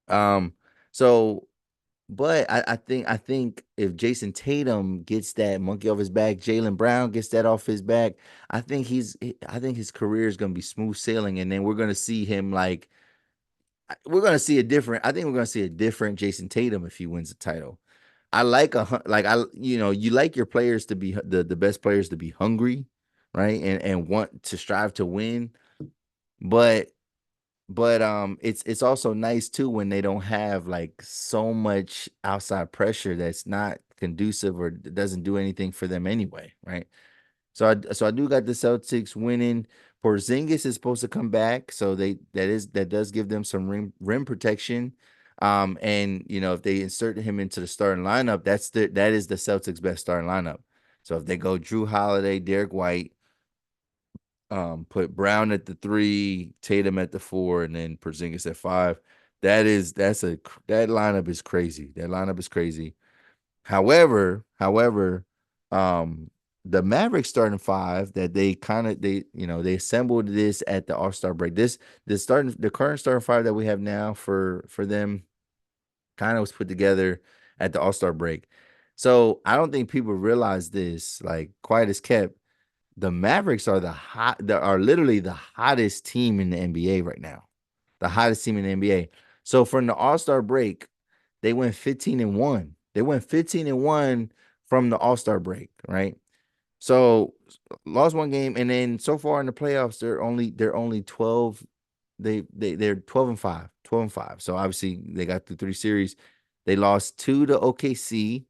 Um so but I think if Jason Tatum gets that monkey off his back, Jalen Brown gets that off his back, I think his career is gonna be smooth sailing, and then we're gonna see him like we're gonna see a different. I think we're gonna see a different Jason Tatum if he wins the title. I like like you like your players to be the best players to be hungry, right, and want to strive to win, but it's also nice too when they don't have like so much outside pressure that's not conducive or doesn't do anything for them anyway, right? So I do got the Celtics winning. Porzingis is supposed to come back, so that does give them some rim protection. And if they insert him into the starting lineup, that is the Celtics' best starting lineup. So if they go Drew Holiday, Derek White, put Brown at the 3, Tatum at the 4, and then Porzingis at 5. That lineup is crazy. That lineup is crazy. However, the Mavericks starting 5 that they assembled this at the All-Star break. The current starting 5 that we have now for them kind of was put together at the All-Star break. So I don't think people realize this, like, quiet as kept. The Mavericks are literally the hottest team in the NBA right now. The hottest team in the NBA. So from the All-Star break, they went 15-1. They went 15-1 from the All-Star break, right? So lost one game, and then so far in the playoffs, they're only 12. They're 12-5, 12-5. So obviously they got through 3 series. They lost 2 to OKC.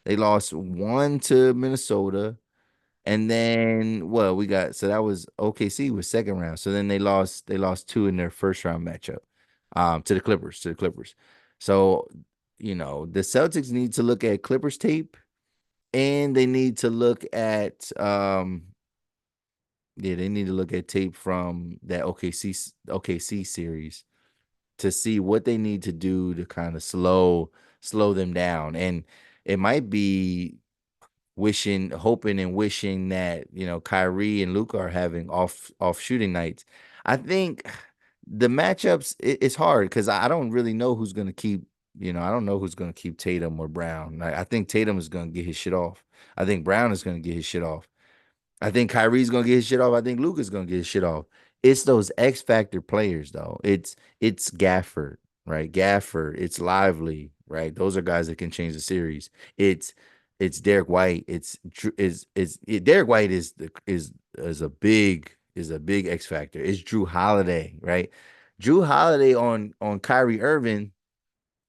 They lost 1 to Minnesota. And then well, we got so that was OKC was second round. So then they lost two in their first round matchup to the Clippers. So, the Celtics need to look at Clippers tape and they need to look at yeah, they need to look at tape from that OKC series to see what they need to do to kind of slow them down. And it might be hoping and wishing that Kyrie and Luca are having off shooting nights. I think the matchups it's hard because I don't really know who's going to keep. I don't know who's going to keep Tatum or Brown. I think Tatum is going to get his shit off. I think Brown is going to get his shit off. I think Kyrie's gonna get his shit off. I think Luka's gonna get his shit off. It's those X factor players though. It's Gafford, right? Gafford. It's Lively, right? Those are guys that can change the series. It's Derek White. Derek White is a big X factor. It's Drew Holiday, right? Drew Holiday on Kyrie Irving.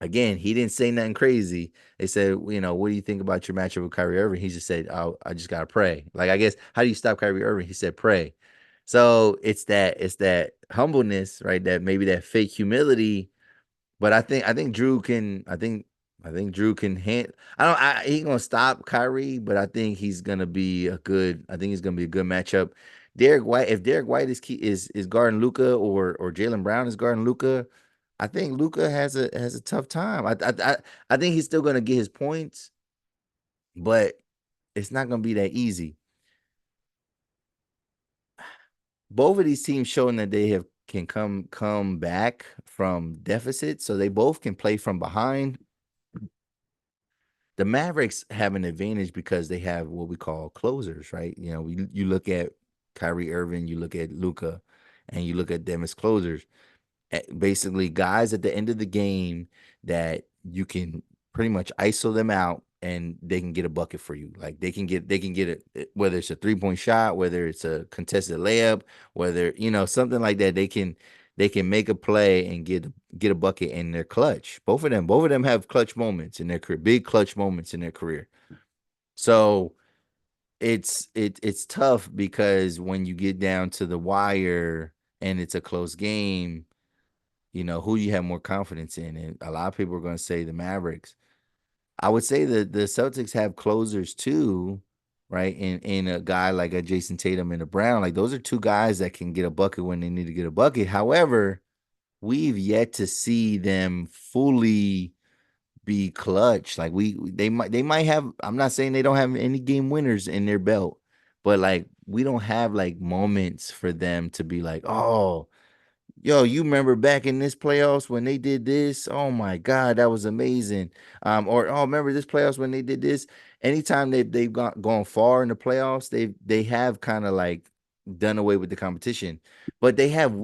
Again, he didn't say nothing crazy. They said, what do you think about your matchup with Kyrie Irving? He just said, "Oh, I just gotta pray." Like, I guess, how do you stop Kyrie Irving? He said, "Pray." So it's that humbleness, right? That maybe that fake humility. But I think Drew can. I think Drew can hand. I don't. He gonna stop Kyrie, but I think he's gonna be a good. I think he's gonna be a good matchup. Derek White. If Derek White is guarding Luca or Jalen Brown is guarding Luca, I think Luca has a tough time. I think he's still gonna get his points, but it's not gonna be that easy. Both of these teams showing that they have can come back from deficit, so they both can play from behind. The Mavericks have an advantage because they have what we call closers, right? You look at Kyrie Irving, you look at Luca, and you look at them as closers. Basically guys at the end of the game that you can pretty much ISO them out and they can get a bucket for you. Like they can get it, whether it's a 3-point shot, whether it's a contested layup, whether something like that. They can make a play and get a bucket in their clutch. Both of them have clutch moments in their career, big clutch moments in their career. So it's tough because when you get down to the wire and it's a close game, who you have more confidence in. And a lot of people are going to say the Mavericks. I would say that the Celtics have closers too, right? In a guy like a Jason Tatum and a Brown. Like, those are two guys that can get a bucket when they need to get a bucket. However, we've yet to see them fully be clutch. Like, they might have, I'm not saying they don't have any game winners in their belt, but like we don't have like moments for them to be like, oh, yo, you remember back in this playoffs when they did this? Oh my God, that was amazing. Or, oh, remember this playoffs when they did this? Anytime they've gone far in the playoffs, they have kind of like done away with the competition. But they have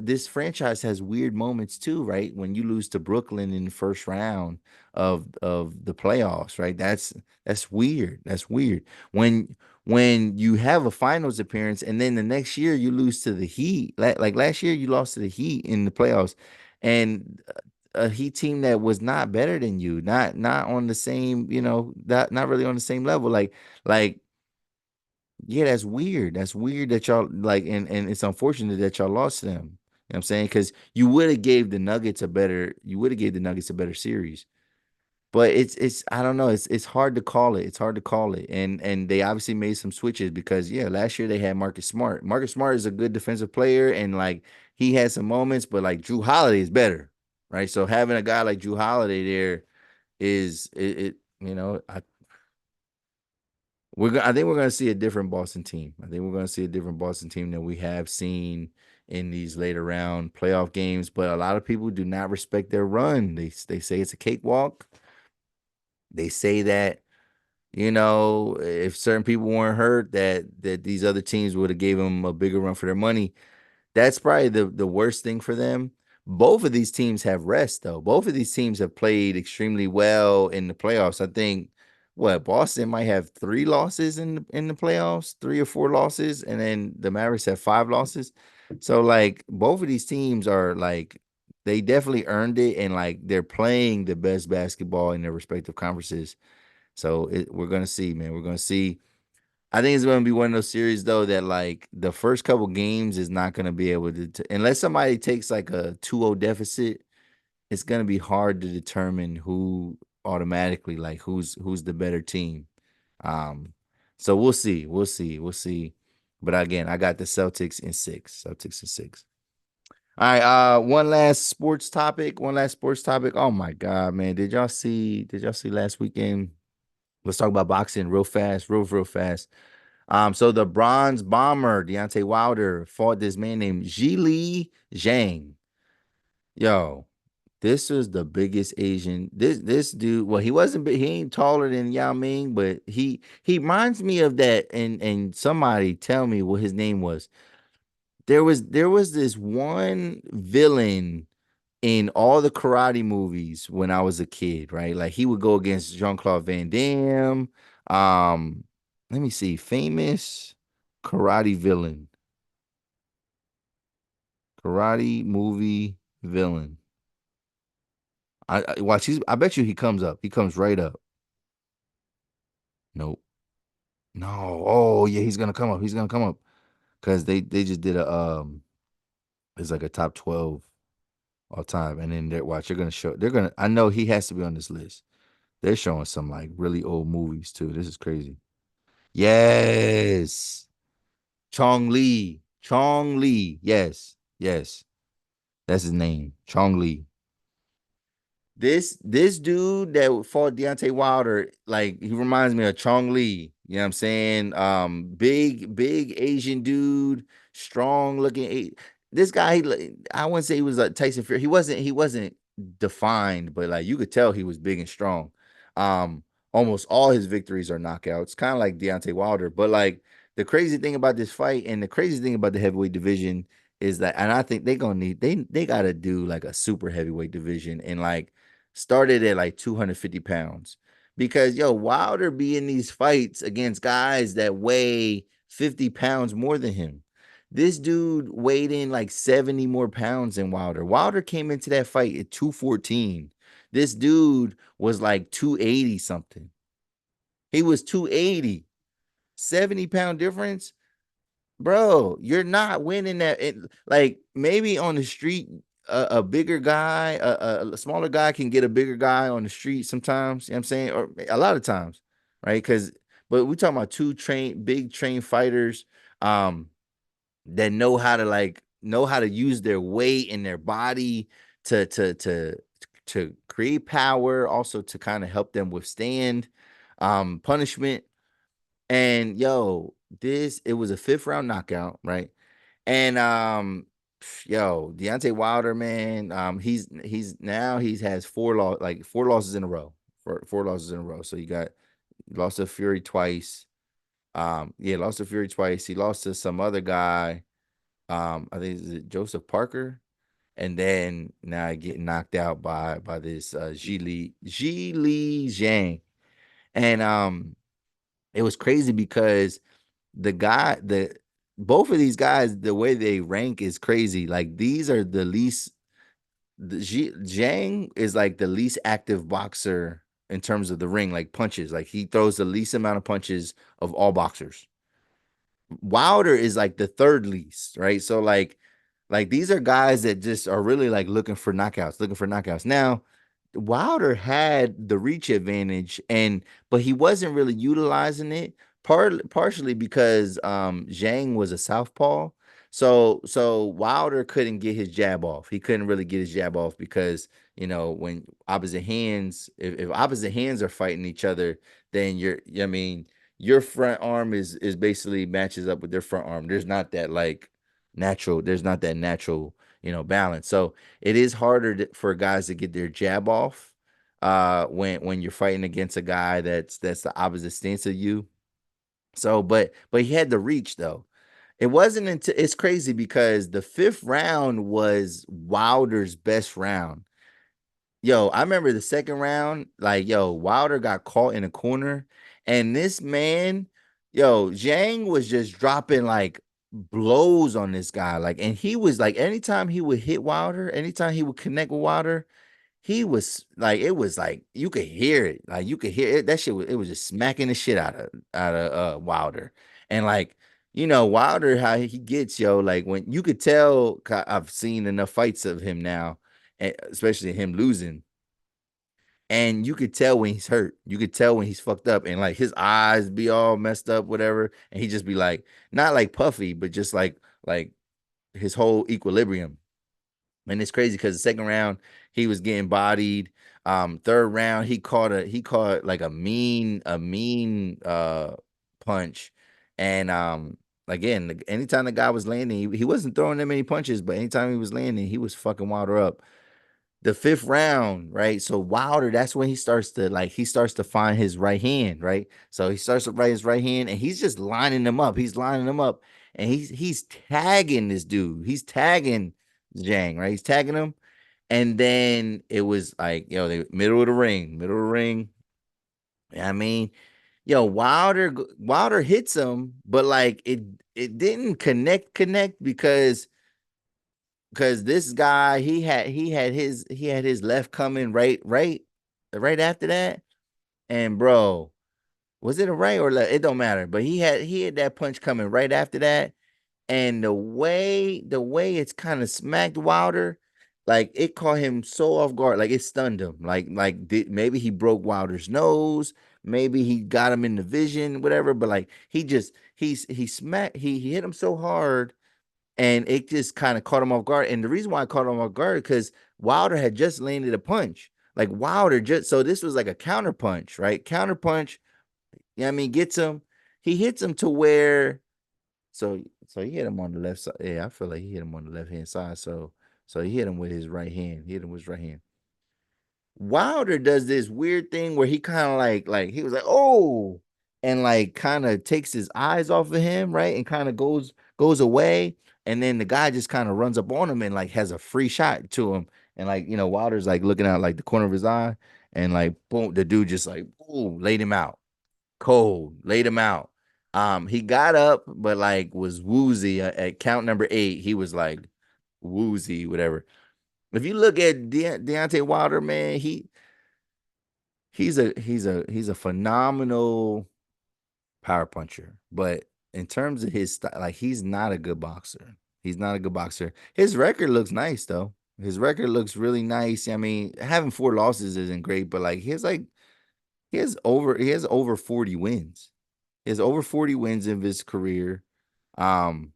this franchise has weird moments too, right? When you lose to Brooklyn in the first round of the playoffs, right? That's weird. That's weird. When you have a finals appearance and then the next year you lose to the Heat. Like last year you lost to the Heat in the playoffs, and a Heat team that was not better than you, not on the same, not really on the same level. Like yeah, that's weird. That's weird that y'all like, and it's unfortunate that y'all lost to them. You know what I'm saying? Because you would have gave the Nuggets a better series. But it's I don't know. It's hard to call it. It's hard to call it. And they obviously made some switches because yeah, last year they had Marcus Smart. Marcus Smart is a good defensive player and like he had some moments, but like Drew Holiday is better, right? So having a guy like Drew Holiday there is it I think we're gonna see a different Boston team. I think we're gonna see a different Boston team than we have seen in these later round playoff games. But a lot of people do not respect their run. They say it's a cakewalk. They say that if certain people weren't hurt, that these other teams would have gave them a bigger run for their money. That's probably the worst thing for them. Both of these teams have rest though. Both of these teams have played extremely well in the playoffs. I think what Boston might have 3 losses in the playoffs, 3 or 4 losses, and then the Mavericks have 5 losses. So like both of these teams are like they definitely earned it and like they're playing the best basketball in their respective conferences. So we're gonna see, man. We're gonna see. I think it's going to be one of those series though that like the first couple games is not going to be able to unless somebody takes like a 2-0 deficit, it's going to be hard to determine who automatically like who's the better team. Um so we'll see. We'll see. We'll see. But again, I got the Celtics in 6. Celtics in 6. All right, one last sports topic. One last sports topic. Oh my God, man. Did y'all see last weekend? Let's talk about boxing real fast, real fast. So the bronze bomber, Deontay Wilder, fought this man named Zhilei Zhang. Yo, this was the biggest Asian. This dude, well, he wasn't big, he ain't taller than Yao Ming, but he reminds me of that. And somebody tell me what his name was. There was this one villain in all the karate movies when I was a kid, right? Like he would go against Jean-Claude Van Damme. Um, Let me see, famous karate villain, karate movie villain. I watch. I bet you he comes up. He comes right up. Nope. No. Oh yeah, he's gonna come up. He's gonna come up because they just did a it's like a top 12 all time, and then they're watch. They're gonna show. They're gonna. I know he has to be on this list. They're showing some like really old movies too. This is crazy. Yes. Chong Lee. Chong Lee. Yes. Yes. That's his name. Chong Lee. This dude that fought Deontay Wilder, like he reminds me of Chong Lee. You know what I'm saying? Big Asian dude, strong looking. This guy, I wouldn't say he was like Tyson Fury. He wasn't defined, but like you could tell he was big and strong. Um, Almost all his victories are knockouts, kind of like Deontay Wilder. But like the crazy thing about this fight and the crazy thing about the heavyweight division is that, and I think they gotta do like a super heavyweight division and like started at like 250 pounds because yo Wilder be in these fights against guys that weigh 50 pounds more than him. This dude weighed in like 70 more pounds than Wilder. Wilder came into that fight at 214. This dude was like 280 something. He was 280. 70-pound difference. Bro, you're not winning that. Like maybe on the street, a bigger guy, a smaller guy can get a bigger guy on the street sometimes. You know what I'm saying? Or a lot of times, right? But we talking about two big trained fighters, um, that know how to use their weight and their body to to to to create power, also to kind of help them withstand punishment. And yo, this it was a fifth round knockout, right? And yo, Deontay Wilder, man, he's now he has four losses in a row. Four losses in a row. So you got lost to Fury twice. Yeah, lost to Fury twice. He lost to some other guy. I think it's Joseph Parker. And then now I get knocked out by this Zhilei Zhang. And it was crazy because the both of these guys, the way they rank is crazy. Like these are the least. Zhang is like the least active boxer in terms of the ring, like punches. Like he throws the least amount of punches of all boxers. Wilder is like the third least, right? So like these are guys that just are really like looking for knockouts, looking for knockouts. Now, Wilder had the reach advantage but he wasn't really utilizing it partially because Zhang was a southpaw. So Wilder couldn't get his jab off. He couldn't really get his jab off because, when opposite hands, if opposite hands are fighting each other, then I mean, your front arm is basically matches up with their front arm. There's not that natural, balance. So it is harder for guys to get their jab off when you're fighting against a guy that's the opposite stance of you. So, but he had the reach though. It wasn't until it's crazy because the fifth round was Wilder's best round. Yo, I remember the second round, like, yo, Wilder got caught in a corner, and this man, yo, Zhang was just dropping like blows on this guy. Like, and he was like, anytime he would hit Wilder, anytime he would connect with Wilder, he was like, it was like you could hear it, like you could hear it. That shit was, it was just smacking the shit out of Wilder, and like, Wilder, how he gets, yo, like when you could tell. I've seen enough fights of him now, especially him losing, and you could tell when he's hurt. You could tell when he's fucked up, and like his eyes be all messed up, whatever, and he just be like, not like puffy, but just like his whole equilibrium. And it's crazy because the second round he was getting bodied. Third round he caught like a mean punch. And again, anytime the guy was landing, he wasn't throwing that many punches, but anytime he was landing, he was fucking Wilder up. The fifth round, right? So Wilder, that's when he starts to find his right hand, right? So he starts to write his right hand, and he's just lining them up. He's lining them up, and he's tagging this dude. He's tagging Zhang, right? He's tagging him, and then it was like, the middle of the ring, middle of the ring. I mean, Wilder hits him, but like it didn't connect because this guy he had his left coming right after that. And bro, was it a right or left? It don't matter, but he had that punch coming right after that. And the way it's kind of smacked Wilder, like it caught him so off guard, like it stunned him. Maybe he broke Wilder's nose, maybe he got him in the vision, whatever. But like he hit him so hard, and it just kind of caught him off guard. And the reason why I caught him off guard because Wilder had just landed a punch. Like Wilder just so this was like a counter punch, right? Counter punch. Yeah, I mean, gets him. He hits him to where so he hit him on the left side. Yeah, I feel like he hit him on the left hand side. So he hit him with his right hand. He hit him with his right hand. Wilder does this weird thing where he kind of like he was like, oh, and like kind of takes his eyes off of him, right? And kind of goes away. And then the guy just kind of runs up on him and like has a free shot to him. And like, Wilder's like looking out like the corner of his eye, and like boom, the dude just like boom, laid him out. Cold, laid him out. He got up, but like was woozy at count number 8. He was like woozy, whatever. If you look at Deontay Wilder, man, he's a phenomenal power puncher. But in terms of his style, like he's not a good boxer. He's not a good boxer. His record looks nice though. His record looks really nice. I mean, having 4 losses isn't great, but like he has over 40 wins. He has over 40 wins in his career. Um,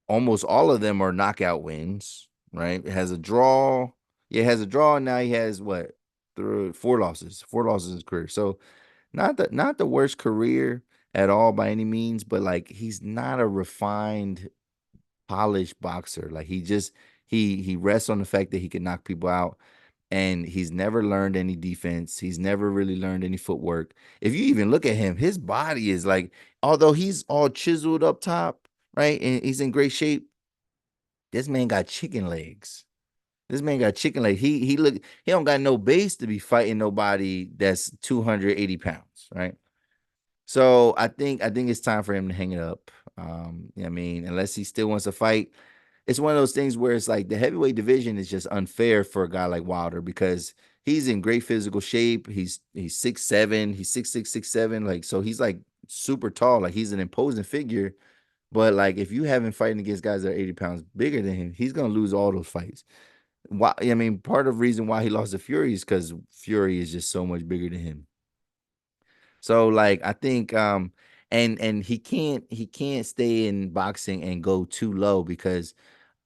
Almost all of them are knockout wins, right? It has a draw. Yeah, it has a draw. Now he has what? Through 4 losses. 4 losses in his career. So not the worst career at all by any means, but like he's not a refined, polished boxer. Like he rests on the fact that he can knock people out, and he's never learned any defense. He's never really learned any footwork. If you even look at him, his body is like, although he's all chiseled up top, right? And he's in great shape, this man got chicken legs. This man got chicken legs. He don't got no base to be fighting nobody that's 280 pounds, right? So I think it's time for him to hang it up. I mean, unless he still wants to fight, it's one of those things where it's like the heavyweight division is just unfair for a guy like Wilder because he's in great physical shape. He's 6'7", he's 6'6", 6'7", like so he's like super tall, like he's an imposing figure. But like if you have him fighting against guys that are 80 pounds bigger than him, he's gonna lose all those fights. Why? I mean, part of the reason why he lost to Fury is because Fury is just so much bigger than him. So like I think and he can't stay in boxing and go too low because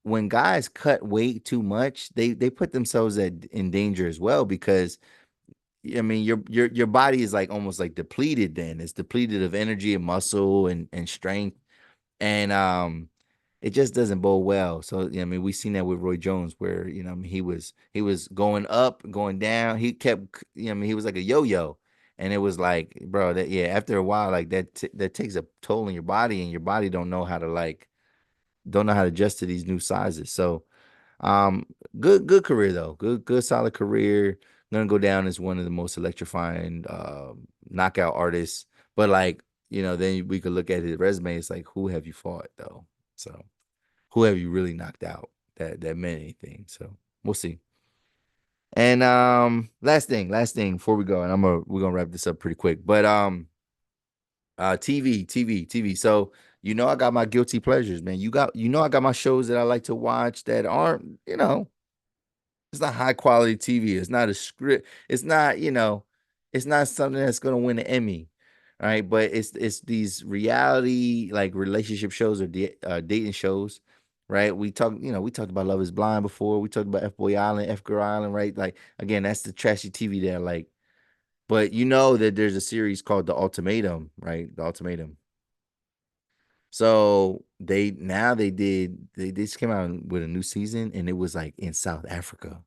when guys cut weight too much, they put themselves in danger as well because I mean your body is like almost like depleted then. It's depleted of energy and muscle and strength. And it just doesn't bode well. So I mean, we've seen that with Roy Jones, where I mean, he was going up, going down. He kept, I mean, he was like a yo-yo, and it was like, bro, that yeah. After a while, like that takes a toll on your body, and your body don't know how to adjust to these new sizes. So um, good career though. Good solid career. Gonna go down as one of the most electrifying knockout artists. But like, then we could look at his resume. It's like, who have you fought though? So who have you really knocked out that meant anything? So we'll see. And last thing before we go, and we're gonna wrap this up pretty quick. But TV. So I got my guilty pleasures, man. I got my shows that I like to watch that aren't, it's not high quality TV. It's not a script. It's not, it's not something that's gonna win an Emmy. All right, but it's these reality like relationship shows or dating shows, right? We talked about Love Is Blind before. We talked about F Boy Island, F Girl Island, right? Like again, that's the trashy TV that I like. But you know that there's a series called The Ultimatum, right? The Ultimatum. So they just came out with a new season and it was like in South Africa.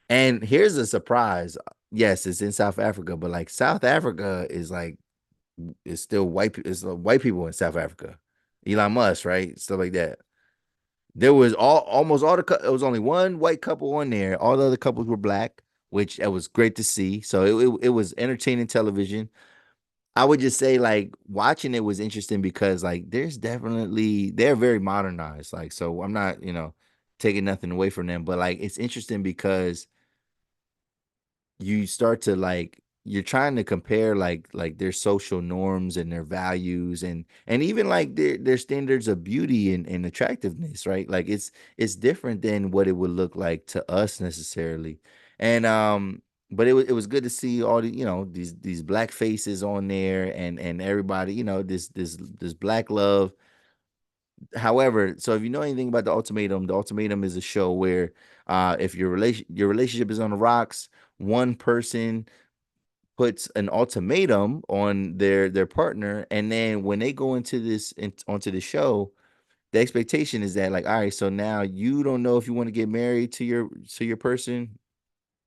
And here's a surprise. Yes, it's in South Africa, but like South Africa is like it's still it's white people in South Africa. Elon Musk, right? Stuff like that. There was almost all it was only one white couple on there. All the other couples were black, which that was great to see. So it was entertaining television. I would just say like watching it was interesting because like they're very modernized. Like so I'm not, taking nothing away from them, but like it's interesting because you start to like you're trying to compare like their social norms and their values and even like their standards of beauty and attractiveness, right? Like it's different than what it would look like to us necessarily. And but it was good to see all the these black faces on there and everybody, this black love. However, so if you know anything about the ultimatum is a show where if your relationship is on the rocks, one person puts an ultimatum on their partner, and then when they go onto the show, the expectation is that like, all right, so now you don't know if you want to get married to your person.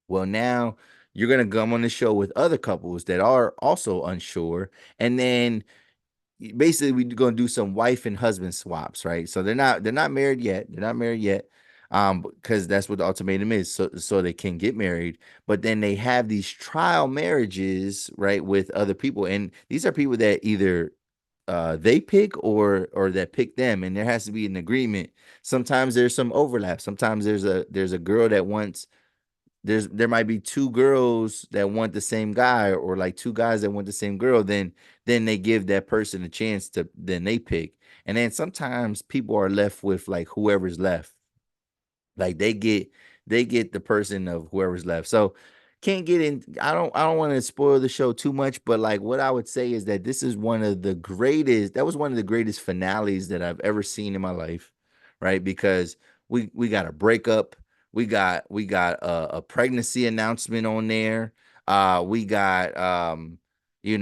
Well, now you're gonna come on the show with other couples that are also unsure, and then basically we're gonna do some wife and husband swaps, right? So they're not married yet. They're not married yet. Because that's what the ultimatum is, so they can get married, but then they have these trial marriages, right, with other people, and these are people that either they pick or that pick them, and there has to be an agreement. Sometimes there's some overlap. Sometimes there's a girl that wants there might be two girls that want the same guy or like two guys that want the same girl, then they give that person a chance to then they pick. And then sometimes people are left with like whoever's left. Like they get the person of whoever's left. So can't get in. I don't want to spoil the show too much, but like what I would say is that this is one of the greatest. That was one of the greatest finales that I've ever seen in my life, right? Because we got a breakup, we got a pregnancy announcement on there. We got it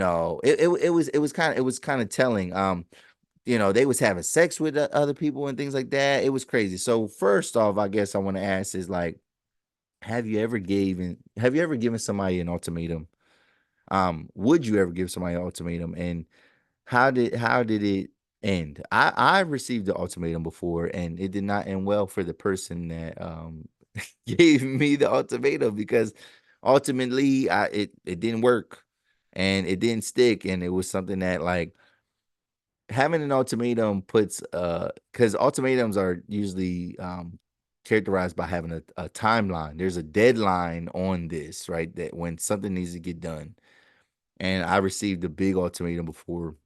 was kind of telling. They was having sex with other people and things like that. It was crazy. So first off, I guess I want to ask is like, have you ever given somebody an ultimatum? Would you ever give somebody an ultimatum? And how did it end? I received the ultimatum before and it did not end well for the person that gave me the ultimatum because ultimately it didn't work and it didn't stick and it was something that like having an ultimatum puts because ultimatums are usually characterized by having a timeline. There's a deadline on this, right? That when something needs to get done. And I received a big ultimatum before.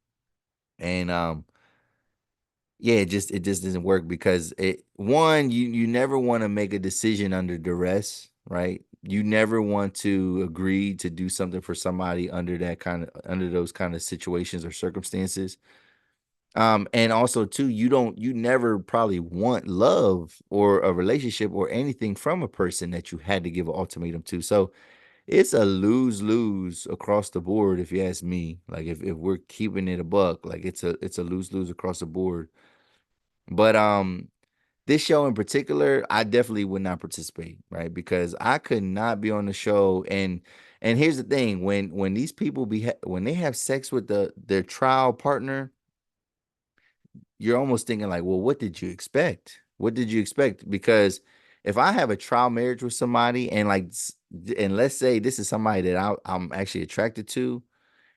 And yeah, it just doesn't work because you never want to make a decision under duress, right? You never want to agree to do something for somebody under those kind of situations or circumstances. And also too, you never probably want love or a relationship or anything from a person that you had to give an ultimatum to. So it's a lose-lose across the board, if you ask me. Like if we're keeping it a buck, like it's a lose-lose across the board. But this show in particular, I definitely would not participate, right? Because I could not be on the show and here's the thing, when these people when they have sex with their trial partner, you're almost thinking like, well, what did you expect? What did you expect? Because if I have a trial marriage with somebody and and let's say this is somebody that I'm actually attracted to,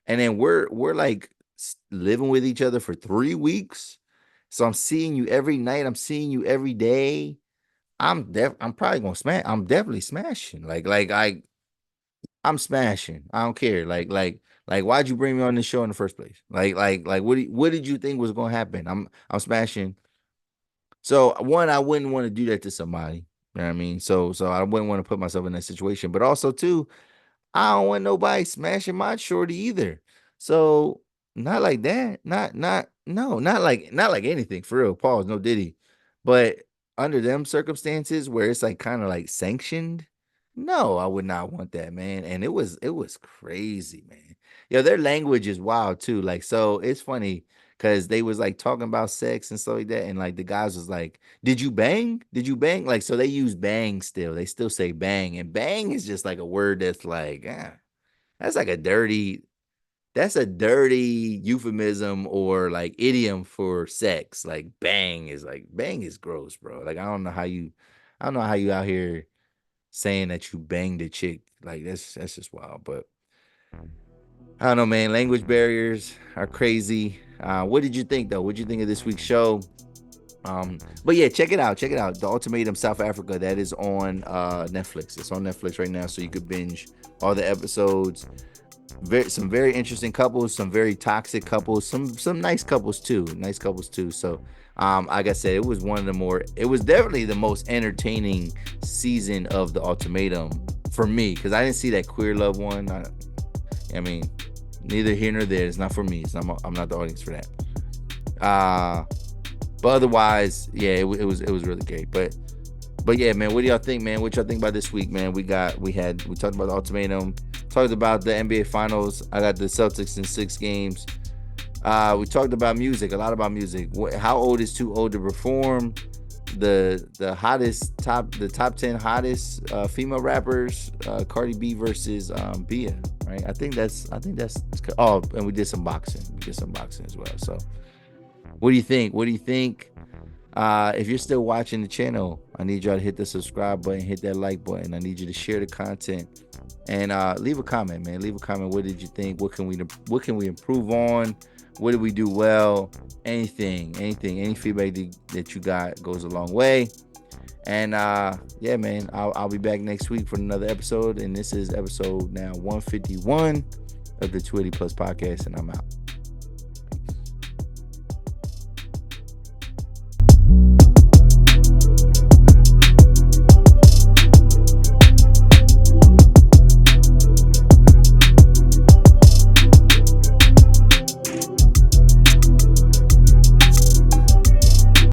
and then we're like living with each other for 3 weeks, so I'm seeing you every night, I'm seeing you every day. I'm probably gonna smash. I'm definitely smashing. I'm smashing. I don't care. Like why'd you bring me on this show in the first place? Like what did you think was gonna happen? I'm smashing. So one, I wouldn't want to do that to somebody. You know what I mean? So I wouldn't want to put myself in that situation. But also too, I don't want nobody smashing my shorty either. So not like that. Not like anything for real. Pause, no diddy. But under them circumstances where it's like kind of like sanctioned, no, I would not want that, man. And it was crazy, man. Yeah, their language is wild too. Like, so it's funny because they was like talking about sex and stuff like that. And like the guys was like, did you bang? Did you bang? Like, so they use bang still. They still say bang. And bang is just like a word that's like, that's like that's a dirty euphemism or like idiom for sex. Like bang is gross, bro. Like I don't know how you out here saying that you banged a chick. Like that's just wild. But I don't know, man. Language barriers are crazy. What did you think though? What did you think of this week's show? But yeah, check it out. Check it out. The Ultimatum South Africa, that is on Netflix. It's on Netflix right now, so you could binge all the episodes. Some very interesting couples, some very toxic couples, some nice couples too. Nice couples too. So like I said, it was definitely the most entertaining season of the Ultimatum for me, because I didn't see that queer love one. I mean, neither here nor there. It's not for me. I'm not the audience for that. But otherwise, yeah, it was really great. But yeah, man, what do y'all think, man? What y'all think about this week, man? We talked about the Ultimatum, talked about the NBA Finals. I got the Celtics in 6 games. We talked about music, a lot about music. How old is too old to perform? The top 10 hottest female rappers, Cardi B versus Beia, right? I think that's oh, and we did some boxing. As well. So what do you think? If you're still watching the channel, I need y'all to hit the subscribe button, hit that like button. I need you to share the content and leave a comment, man. Leave a comment. What did you think? What can we improve on? What did we do well? Anything, any feedback that you got goes a long way. And yeah, man, I'll be back next week for another episode. And this is episode now 151 of the 280 Plus podcast, and I'm out.